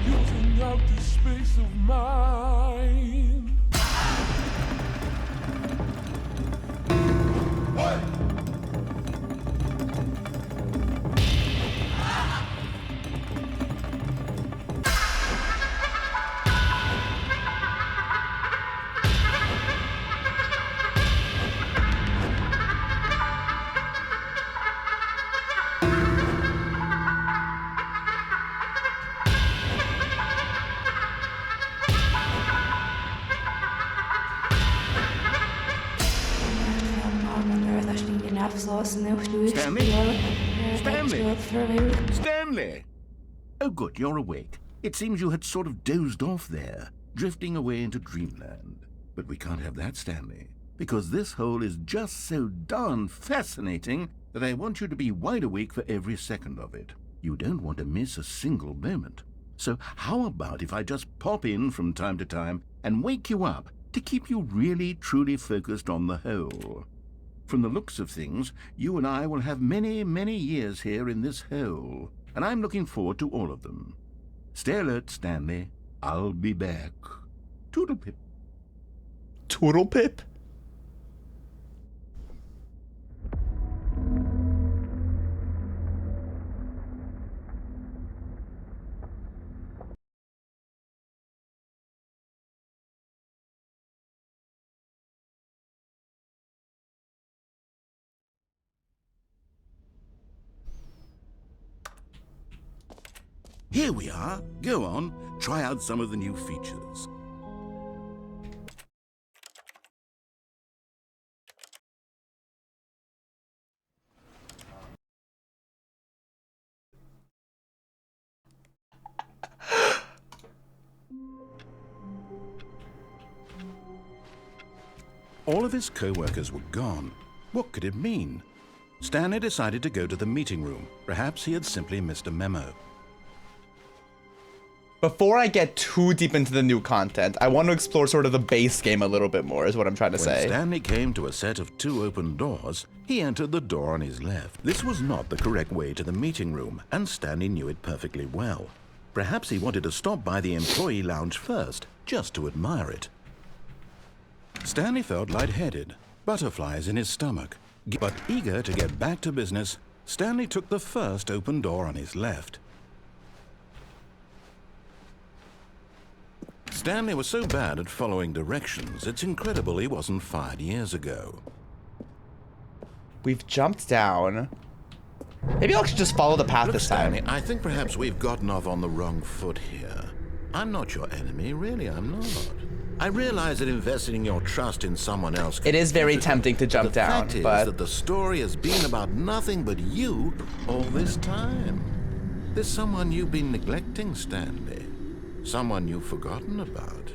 using up this space of mine. Stanley? Stanley? Stanley! Oh, good, you're awake. It seems you had sort of dozed off there, drifting away into dreamland. But we can't have that, Stanley, because this hole is just so darn fascinating that I want you to be wide awake for every second of it. You don't want to miss a single moment. So how about if I just pop in from time to time and wake you up to keep you really, truly focused on the hole? From the looks of things, you and I will have many, many years here in this hole, and I'm looking forward to all of them. Stay alert, Stanley. I'll be back. Toodlepip. Toodlepip? Here we are. Go on, try out some of the new features. All of his co-workers were gone. What could it mean? Stanley decided to go to the meeting room. Perhaps he had simply missed a memo. Before I get too deep into the new content, I want to explore sort of the base game a little bit more, is what I'm trying to When say. Stanley came to a set of 2 open doors, he entered the door on his left. This was not the correct way to the meeting room, and Stanley knew it perfectly well. Perhaps he wanted to stop by the employee lounge first, just to admire it. Stanley felt lightheaded, butterflies in his stomach. But eager to get back to business, Stanley took the first open door on his left. Stanley was so bad at following directions, it's incredible he wasn't fired years ago. We've jumped down. Maybe I'll just follow the path Look, this time. Stanley, I think perhaps we've gotten off on the wrong foot here. I'm not your enemy, really, I'm not. I realize that investing your trust in someone else... It is very tempting to jump down, The fact but... is that the story has been about nothing but you all this time. There's someone you've been neglecting, Stanley. Someone you've forgotten about.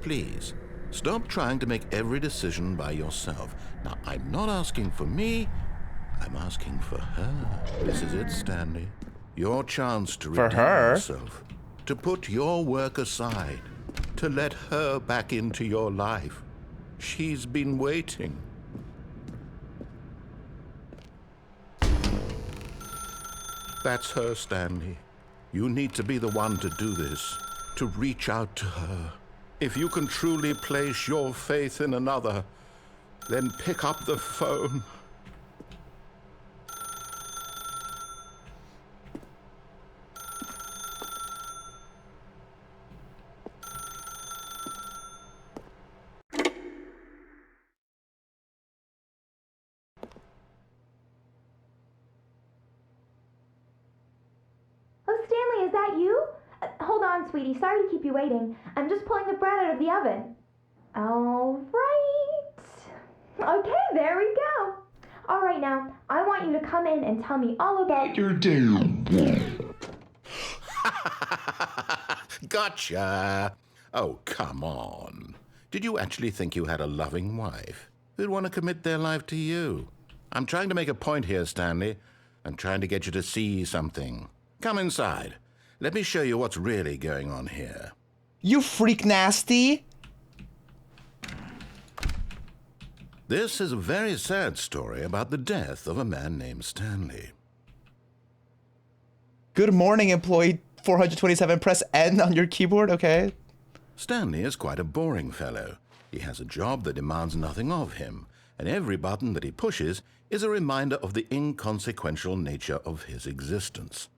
Please, stop trying to make every decision by yourself. Now, I'm not asking for me, I'm asking for her. This is it, Stanley. Your chance to redeem yourself. To put your work aside. To let her back into your life. She's been waiting. That's her, Stanley. You need to be the one to do this. To reach out to her. If you can truly place your faith in another, then pick up the phone. Oh, Stanley, is that you? Hold on, sweetie. Sorry to keep you waiting. I'm just pulling the bread out of the oven. All right. Okay, there we go. All right, now, I want you to come in and tell me all about your day. Gotcha! Oh, come on. Did you actually think you had a loving wife who'd want to commit their life to you? I'm trying to make a point here, Stanley. I'm trying to get you to see something. Come inside. Let me show you what's really going on here. You freak nasty. This is a very sad story about the death of a man named Stanley. Good morning, employee 427. Press N on your keyboard, okay? Stanley is quite a boring fellow. He has a job that demands nothing of him, and every button that he pushes is a reminder of the inconsequential nature of his existence.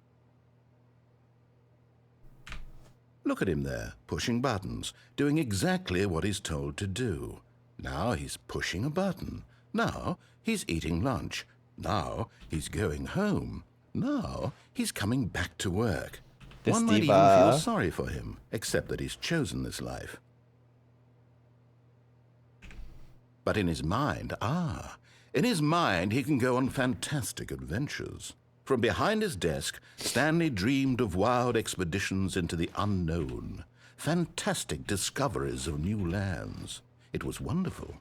Look at him there, pushing buttons, doing exactly what he's told to do. Now he's pushing a button. Now he's eating lunch. Now he's going home. Now he's coming back to work. This One might even diva. feel sorry for him, except that he's chosen this life. But in his mind, he can go on fantastic adventures. From behind his desk, Stanley dreamed of wild expeditions into the unknown, fantastic discoveries of new lands. It was wonderful,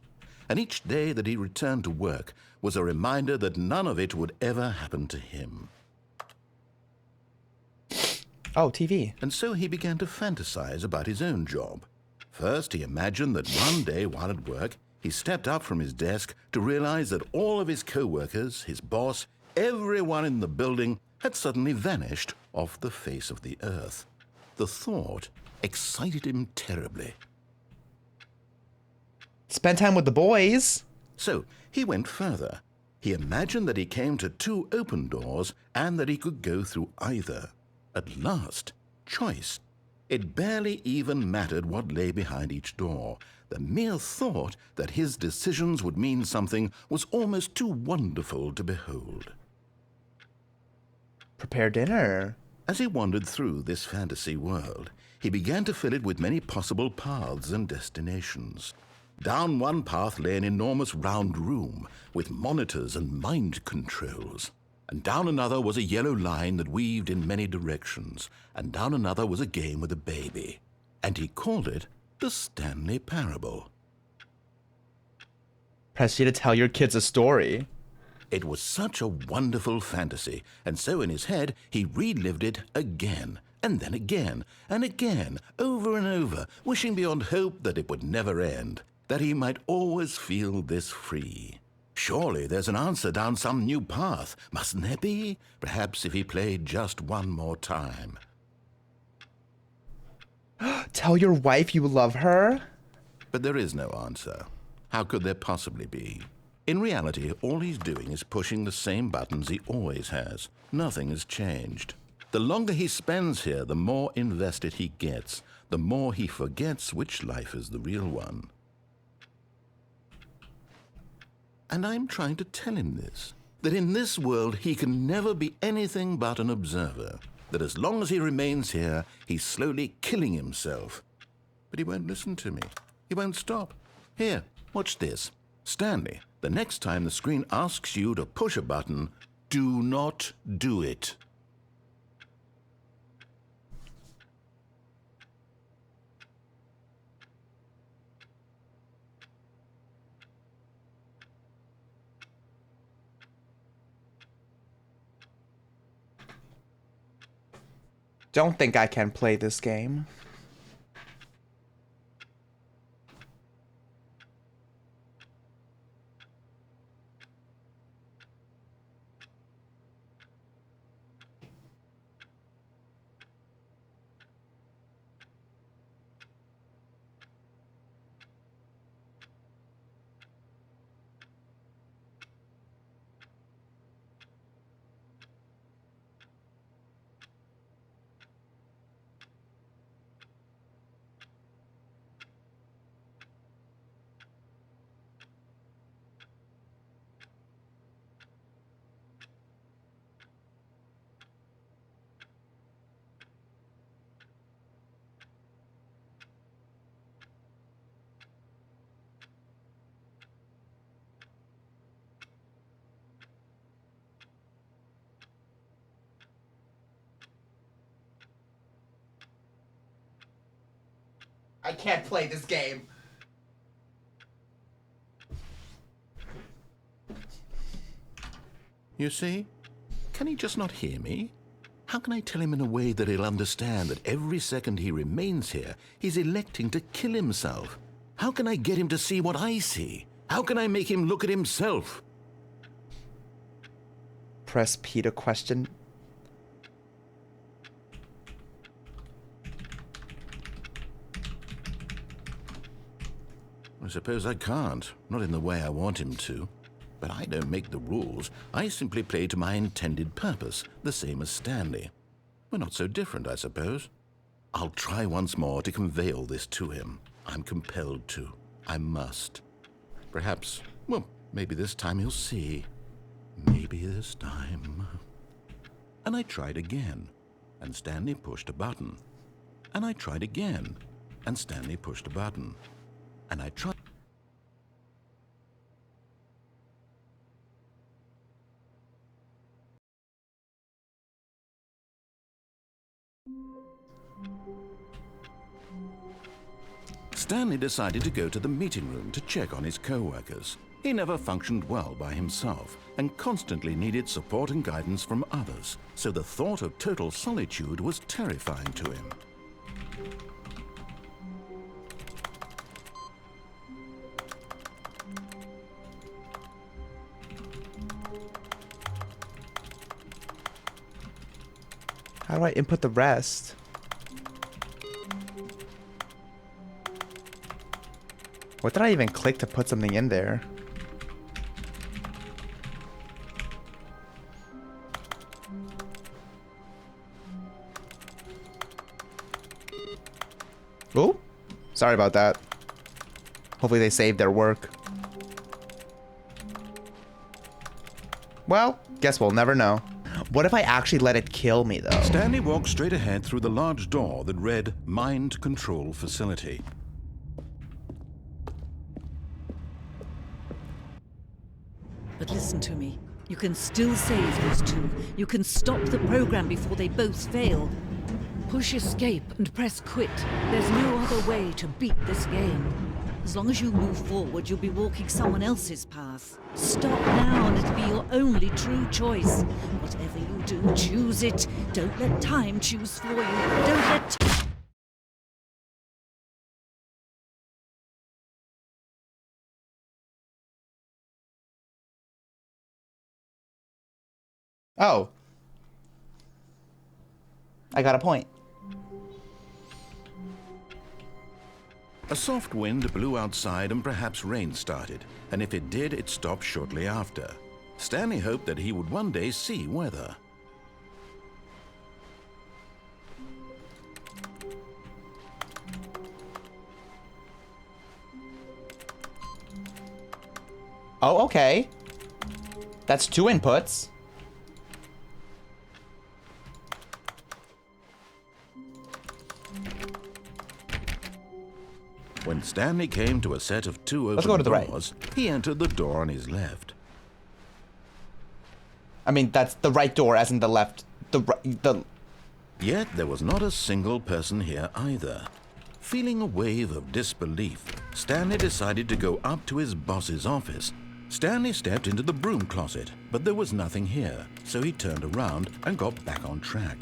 and each day that he returned to work was a reminder that none of it would ever happen to him. Oh, TV. And so he began to fantasize about his own job. First, he imagined that one day while at work, he stepped up from his desk to realize that all of his co-workers, his boss, everyone in the building had suddenly vanished off the face of the earth. The thought excited him terribly. Spend time with the boys. So he went further. He imagined that he came to two open doors and that he could go through either. At last, choice. It barely even mattered what lay behind each door. The mere thought that his decisions would mean something was almost too wonderful to behold. Prepare dinner. As he wandered through this fantasy world, he began to fill it with many possible paths and destinations. Down one path lay an enormous round room with monitors and mind controls. And down another was a yellow line that weaved in many directions. And down another was a game with a baby. And he called it the Stanley Parable. Press you to tell your kids a story. It was such a wonderful fantasy, and so in his head he relived it again, and then again, and again, over and over, wishing beyond hope that it would never end, that he might always feel this free. Surely there's an answer down some new path, mustn't there be? Perhaps if he played just one more time. Tell your wife you love her? But there is no answer. How could there possibly be? In reality, all he's doing is pushing the same buttons he always has. Nothing has changed. The longer he spends here, the more invested he gets, the more he forgets which life is the real one. And I'm trying to tell him this, that in this world he can never be anything but an observer, that as long as he remains here, he's slowly killing himself. But he won't listen to me. He won't stop. Here, watch this. Stanley, the next time the screen asks you to push a button, do not do it. Don't think I can play this game. I can't play this game. You see? Can he just not hear me? How can I tell him in a way that he'll understand that every second he remains here, he's electing to kill himself? How can I get him to see what I see? How can I make him look at himself? Press P to question. I suppose I can't, not in the way I want him to. But I don't make the rules. I simply play to my intended purpose, the same as Stanley. We're not so different, I suppose. I'll try once more to convey all this to him. I'm compelled to. I must. Perhaps, well, maybe this time he'll see. Maybe this time. And I tried again, and Stanley pushed a button. And I tried again, and Stanley pushed a button. And I tried. Stanley decided to go to the meeting room to check on his co-workers. He never functioned well by himself and constantly needed support and guidance from others, so the thought of total solitude was terrifying to him. How do I input the rest? What did I even click to put something in there? Oh, sorry about that. Hopefully they saved their work. Well, guess we'll never know. What if I actually let it kill me, though? Stanley walked straight ahead through the large door that read Mind Control Facility. But listen to me. You can still save those two. You can stop the program before they both fail. Push escape and press quit. There's no other way to beat this game. As long as you move forward, you'll be walking someone else's path. Stop now and it'll be your only true choice. Whatever you do, choose it. Don't let time choose for you. Don't let... Oh. I got a point. A soft wind blew outside and perhaps rain started, and if it did, it stopped shortly after. Stanley hoped that he would one day see weather. Oh, okay. That's 2 inputs. When Stanley came to a set of 2 Let's go to open the right. doors, he entered the door on his left. I mean, that's the right door, as in the left. The Yet there was not a single person here either. Feeling a wave of disbelief, Stanley decided to go up to his boss's office. Stanley stepped into the broom closet, but there was nothing here, so he turned around and got back on track.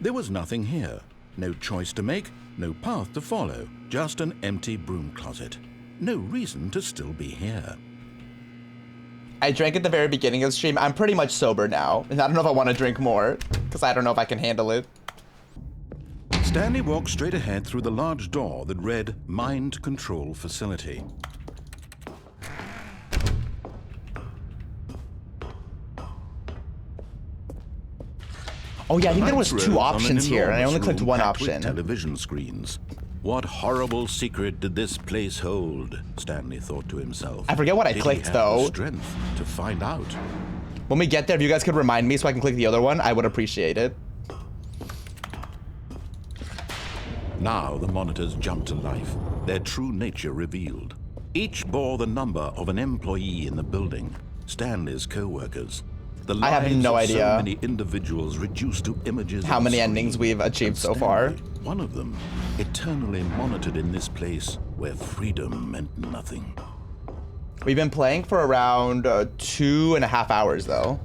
There was nothing here. No choice to make, no path to follow, just an empty broom closet. No reason to still be here. I drank at the very beginning of the stream. I'm pretty much sober now, and I don't know if I want to drink more, because I don't know if I can handle it. Stanley walked straight ahead through the large door that read Mind Control Facility. Oh yeah, I think there was Lights 2 rose on an options here, and I only enormous clicked room 1 packed with option. television screens. What horrible secret did this place hold? Stanley thought to himself. I forget what I Did clicked, he have though. the strength to find out. When we get there, if you guys could remind me so I can click the other one, I would appreciate it. Now the monitors jumped to life, their true nature revealed. Each bore the number of an employee in the building, Stanley's co-workers. The I have lives no of idea so many individuals reduced to images how on many screen. endings we've achieved And so far. Stanley, one of them, eternally monitored in this place where freedom meant nothing. We've been playing for around 2.5 hours, though.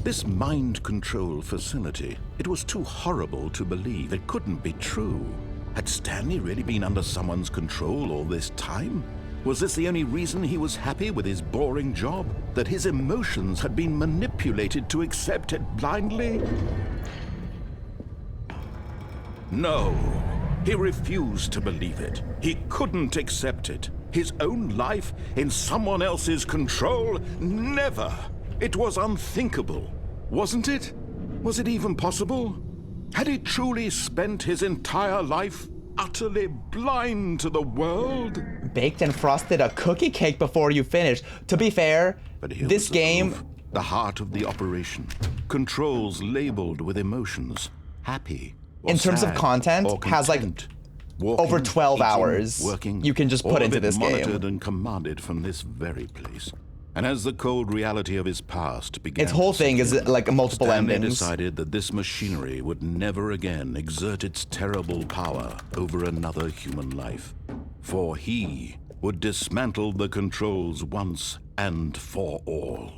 This mind control facility, it was too horrible to believe. It couldn't be true. Had Stanley really been under someone's control all this time? Was this the only reason he was happy with his boring job? That his emotions had been manipulated to accept it blindly? No, he refused to believe it. He couldn't accept it. His own life in someone else's control? Never! It was unthinkable, wasn't it? Was it even possible? Had he truly spent his entire life utterly blind to the world? Baked and frosted a cookie cake before you finish. To be fair, But here this was the game... proof, the heart of the operation. Controls labeled with emotions. Happy or In terms of sad content, or has, like, content. Walking, over 12 eating, hours working, you can just put all of into it this game. monitored and commanded from this very place. And as the cold reality of his past began Its whole to thing is set in, like multiple Stanley endings. decided that this machinery would never again exert its terrible power over another human life. For he would dismantle the controls once and for all.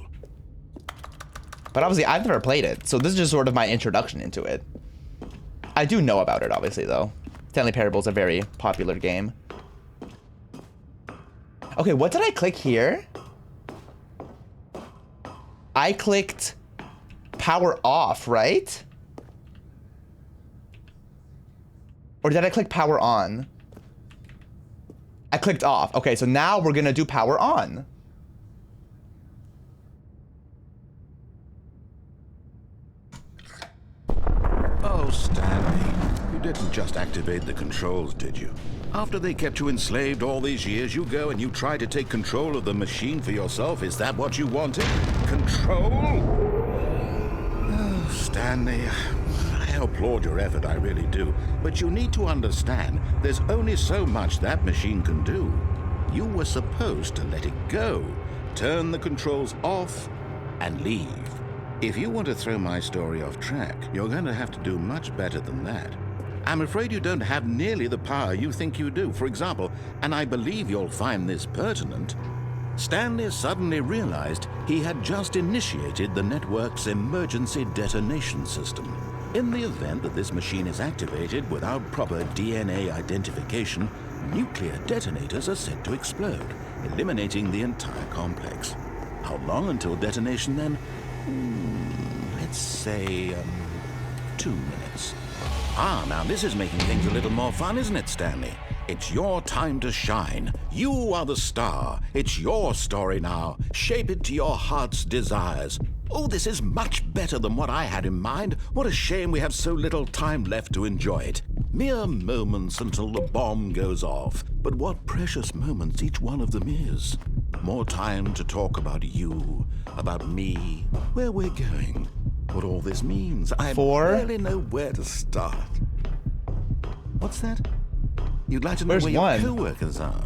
But obviously, I've never played it, so this is just sort of my introduction into it. I do know about it, obviously, though. Stanley Parable is a very popular game. Okay, what did I click here? I clicked power off, right? Or did I click power on? I clicked off. Okay, so now we're gonna do power on. Oh, Stanley, you didn't just activate the controls, did you? After they kept you enslaved all these years, you go and you try to take control of the machine for yourself. Is that what you wanted? Control? Oh, Stanley, I applaud your effort, I really do. But you need to understand, there's only so much that machine can do. You were supposed to let it go, turn the controls off, and leave. If you want to throw my story off track, you're going to have to do much better than that. I'm afraid you don't have nearly the power you think you do. For example, and I believe you'll find this pertinent, Stanley suddenly realized he had just initiated the network's emergency detonation system. In the event that this machine is activated without proper DNA identification, nuclear detonators are set to explode, eliminating the entire complex. How long until detonation then? Let's say 2 minutes. Ah, now this is making things a little more fun, isn't it, Stanley? It's your time to shine. You are the star. It's your story now. Shape it to your heart's desires. Oh, this is much better than what I had in mind. What a shame we have so little time left to enjoy it. Mere moments until the bomb goes off. But what precious moments each one of them is. More time to talk about you, about me, where we're going, what all this means. I barely know where to start. What's that? You'd like to know Where's where your one? co-workers are?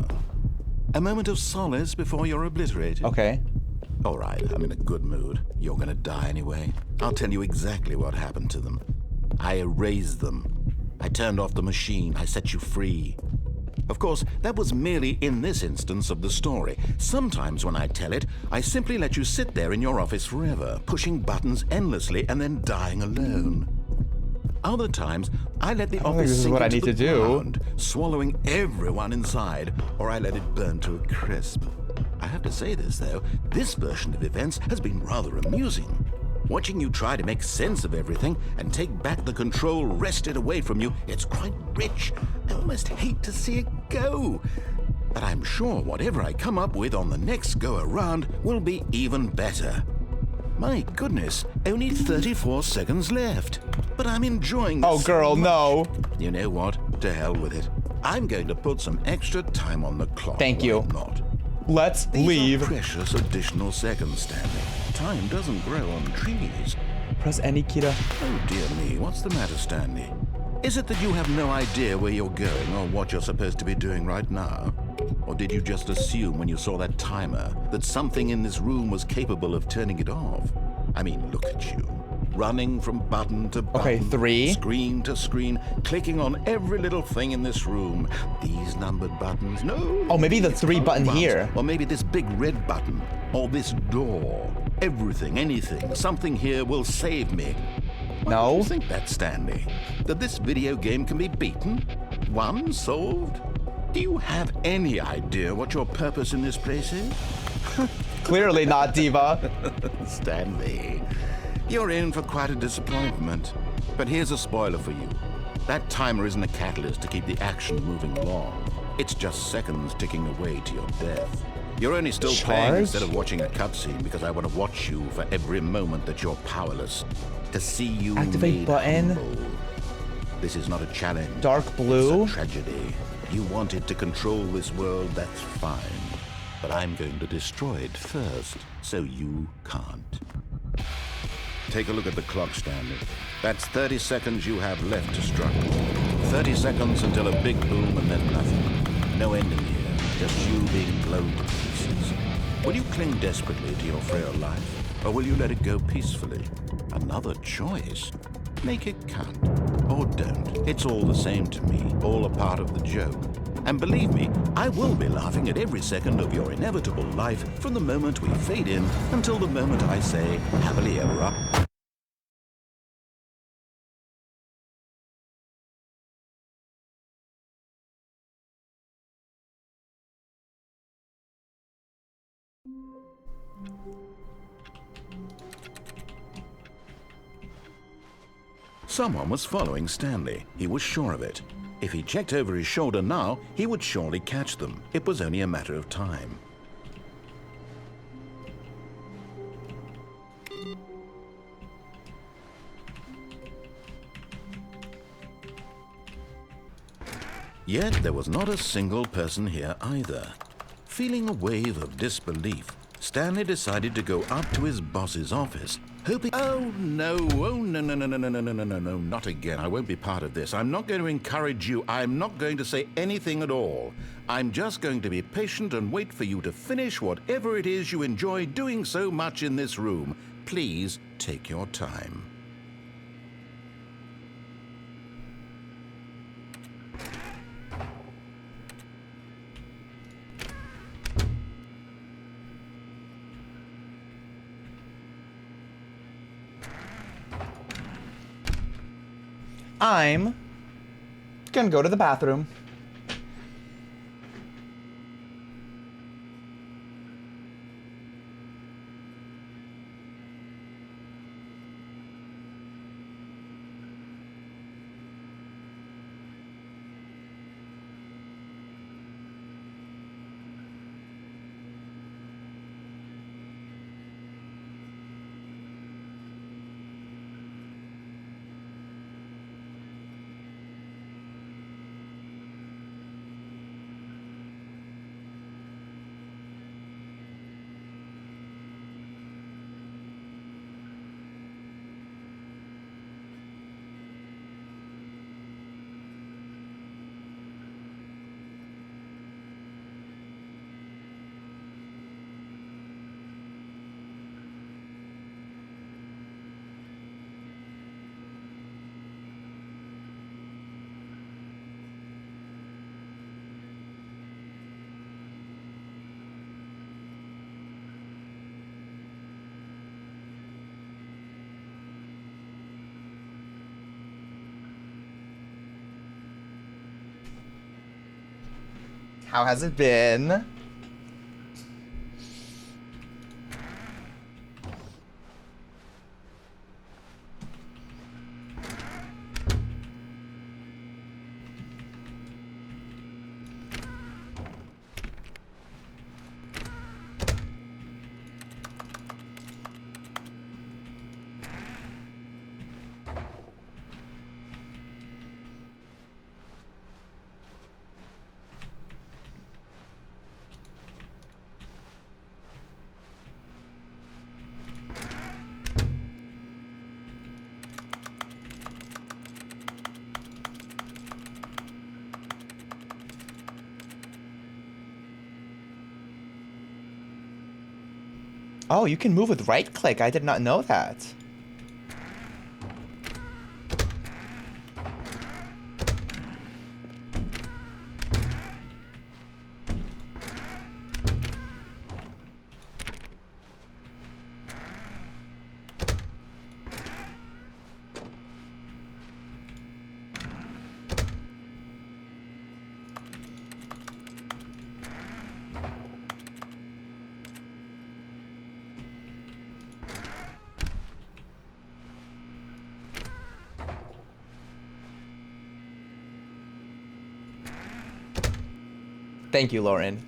A moment of solace before you're obliterated. Okay. All right, I'm in a good mood. You're gonna die anyway. I'll tell you exactly what happened to them. I erased them. I turned off the machine. I set you free. Of course, that was merely in this instance of the story. Sometimes when I tell it, I simply let you sit there in your office forever, pushing buttons endlessly and then dying alone. Other times, I let the I don't think office this is sink what I into need the to do. ground, swallowing everyone inside, or I let it burn to a crisp. I have to say this, though, this version of events has been rather amusing. Watching you try to make sense of everything and take back the control wrested away from you, it's quite rich. I almost hate to see it go. But I'm sure whatever I come up with on the next go-around will be even better. My goodness, only 34 seconds left. But I'm enjoying this. Oh, girl, so much. no. You know what? To hell with it. I'm going to put some extra time on the clock. Thank Why you. not? Let's These leave. are precious additional seconds, Stanley. Time doesn't grow on trees. Press any key to... Oh dear me, what's the matter, Stanley? Is it that you have no idea where you're going or what you're supposed to be doing right now? Or did you just assume when you saw that timer that something in this room was capable of turning it off? I mean, look at you. Running from button to button, Okay, 3. screen to screen, clicking on every little thing in this room. These numbered buttons, no. Oh, maybe the 3 button buttons. here. Or maybe this big red button, or this door. Everything, anything, something here will save me. Why do No. you think that, Stanley? That this video game can be beaten? Won? Solved? Do you have any idea what your purpose in this place is? Clearly not, Diva. Stanley, you're in for quite a disappointment. But here's a spoiler for you. That timer isn't a catalyst to keep the action moving along. It's just seconds ticking away to your death. You're only still playing Charge? instead of watching a cutscene because I want to watch you for every moment that you're powerless. To see you Activate made button. humble. This is not a challenge. Dark blue. It's a tragedy. You wanted to control this world, that's fine. But I'm going to destroy it first, so you can't. Take a look at the clock, Stanley. That's 30 seconds you have left to struggle. 30 seconds until a big boom and then nothing. No ending here, just you being blown to pieces. Will you cling desperately to your frail life, or will you let it go peacefully? Another choice. Make it count. Or don't. It's all the same to me, all a part of the joke. And believe me, I will be laughing at every second of your inevitable life from the moment we fade in until the moment I say, happily ever after. Someone was following Stanley. He was sure of it. If he checked over his shoulder now, he would surely catch them. It was only a matter of time. Yet there was not a single person here either. Feeling a wave of disbelief, Stanley decided to go up to his boss's office, hoping... Oh no, not again. I won't be part of this. I'm not going to encourage you. I'm not going to say anything at all. I'm just going to be patient and wait for you to finish whatever it is you enjoy doing so much in this room. Please take your time. I'm gonna go to the bathroom. How has it been? Oh, you can move with right click. I did not know that. Thank you, Lauren.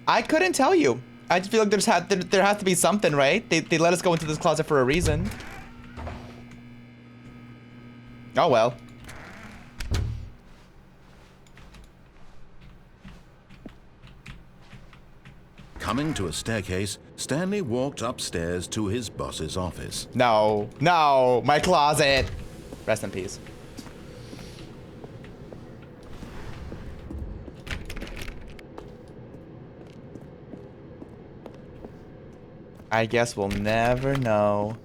I couldn't tell you. I just feel like there has to be something, right? They let us go into this closet for a reason. Oh well. Coming to a staircase, Stanley walked upstairs to his boss's office. No, no, my closet. Rest in peace. I guess we'll never know.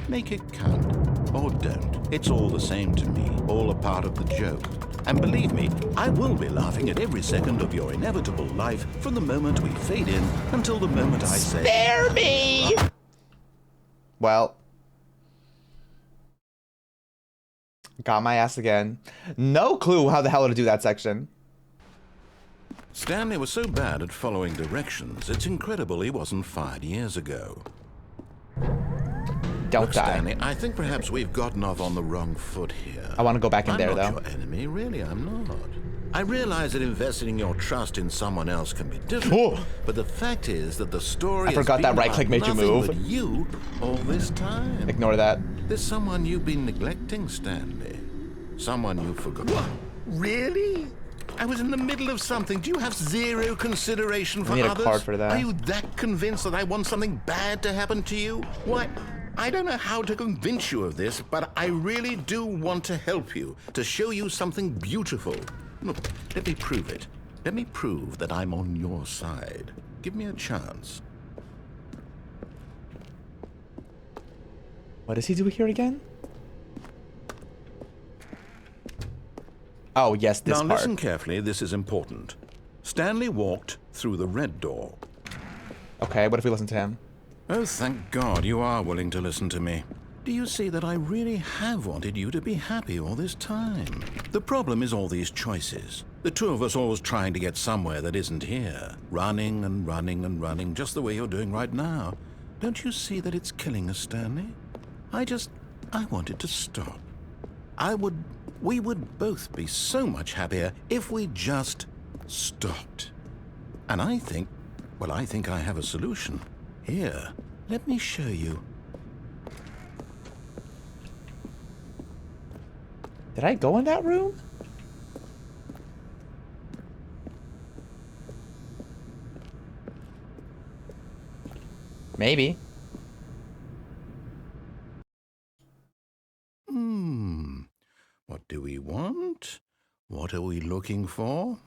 Make it count, or don't. It's all the same to me, all a part of the joke. And believe me, I will be laughing at every second of your inevitable life from the moment we fade in until the moment I say... Spare me! Well. Got my ass again. No clue how the hell to do that section. Stanley was so bad at following directions, it's incredible he wasn't fired years ago. Don't Look, die. Stanley, I think perhaps we've gotten off on the wrong foot here. I want to go back in there, I'm though. not your enemy, really, I'm not. I realize that investing your trust in someone else can be difficult, but the fact is that the story I forgot that right click made you move. But you all this time. Ignore that. There's someone you've been neglecting, Stanley. Someone you forgot. What? Really? I was in the middle of something. Do you have zero consideration for I need a others? card for that. Are you that convinced that I want something bad to happen to you? Why, I don't know how to convince you of this, but I really do want to help you, to show you something beautiful. Look, let me prove it. Let me prove that I'm on your side. Give me a chance. What does he do here again? Oh, yes, this Now part. listen carefully, this is important. Stanley walked through the red door. Okay, what if we listen to him? Oh, thank God you are willing to listen to me. Do you see that I really have wanted you to be happy all this time? The problem is all these choices. The two of us always trying to get somewhere that isn't here. Running and running and running, just the way you're doing right now. Don't you see that it's killing us, Stanley? I wanted to stop. We would both be so much happier if we just stopped. And I think I have a solution. Here, let me show you. Did I go in that room? Maybe. What do we want? What are we looking for?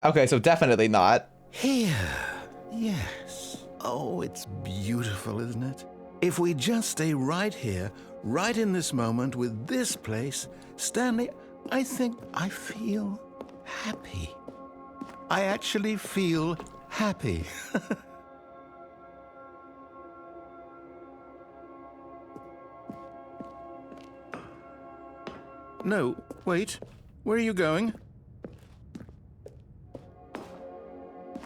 Okay, so definitely not. Here. Yes. Oh, it's beautiful, isn't it? If we just stay right here, right in this moment with this place, Stanley, I think I feel happy. I actually feel happy. No, wait. Where are you going?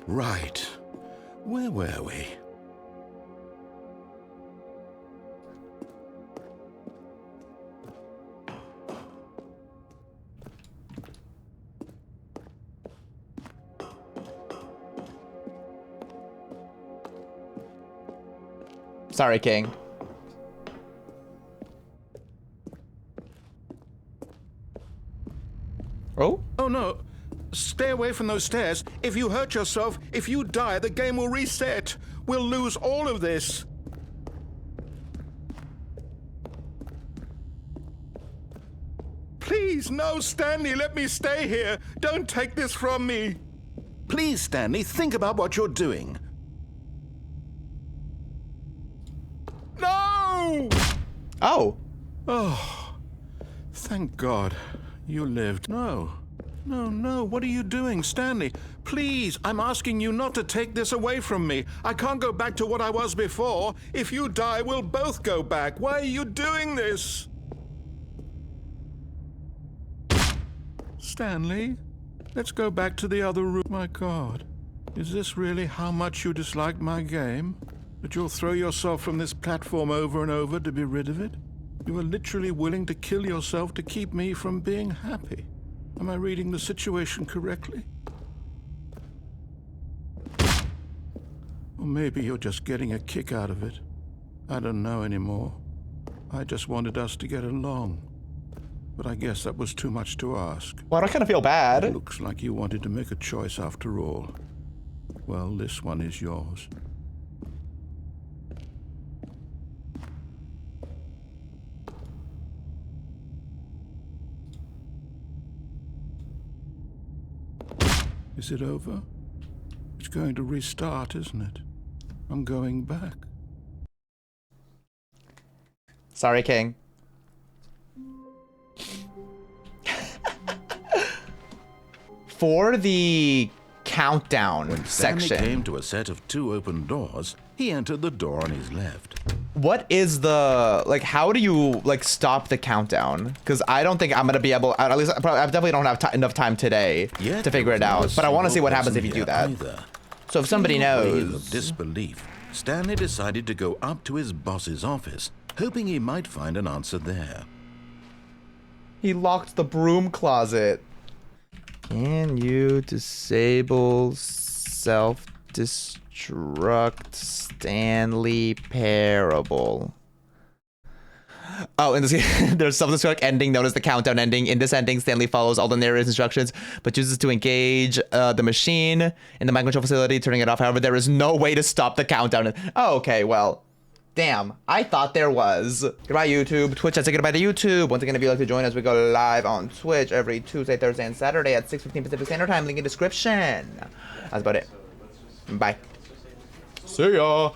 Right. Where were we? Sorry, King. Oh? Oh no. Stay away from those stairs. If you hurt yourself, if you die, the game will reset. We'll lose all of this. Please, no, Stanley, let me stay here. Don't take this from me. Please, Stanley, think about what you're doing. No! Oh. Oh, thank God you lived. No, no, no, what are you doing, Stanley? Please, I'm asking you not to take this away from me. I can't go back to what I was before. If you die, we'll both go back. Why are you doing this? Stanley, let's go back to the other room. My God, is this really how much you dislike my game? That you'll throw yourself from this platform over and over to be rid of it? You are literally willing to kill yourself to keep me from being happy. Am I reading the situation correctly? Or maybe you're just getting a kick out of it. I don't know anymore. I just wanted us to get along. But I guess that was too much to ask. Well, I kind of feel bad. It looks like you wanted to make a choice after all. Well, this one is yours. Is it over? It's going to restart, isn't it? I'm going back. Sorry, King. For the countdown When Stanley section, came to a set of 2 open doors, he entered the door on his left. what is the, like, how do you, like, stop the countdown? Because I don't think I'm going to be able, at least, I definitely don't have enough time today Yet to figure there it out. was But I want to no see what happens person if you do here that. either. So if somebody In a wave knows. of disbelief, Stanley decided to go up to his boss's office, hoping he might find an answer there. He locked the broom closet. Can you disable self-destruct Stanley Parable? Oh, in this there's self-destruct ending known as the countdown ending. In this ending, Stanley follows all the narrator's instructions, but chooses to engage the machine in the mind control facility, turning it off. However, there is no way to stop the countdown. Oh, okay, well. Damn, I thought there was. Goodbye, YouTube. Twitch, I say goodbye to YouTube. Once again, if you'd like to join us, we go live on Twitch every Tuesday, Thursday, and Saturday at 6:15 Pacific Standard Time. Link in description. That's about it. Bye. See ya.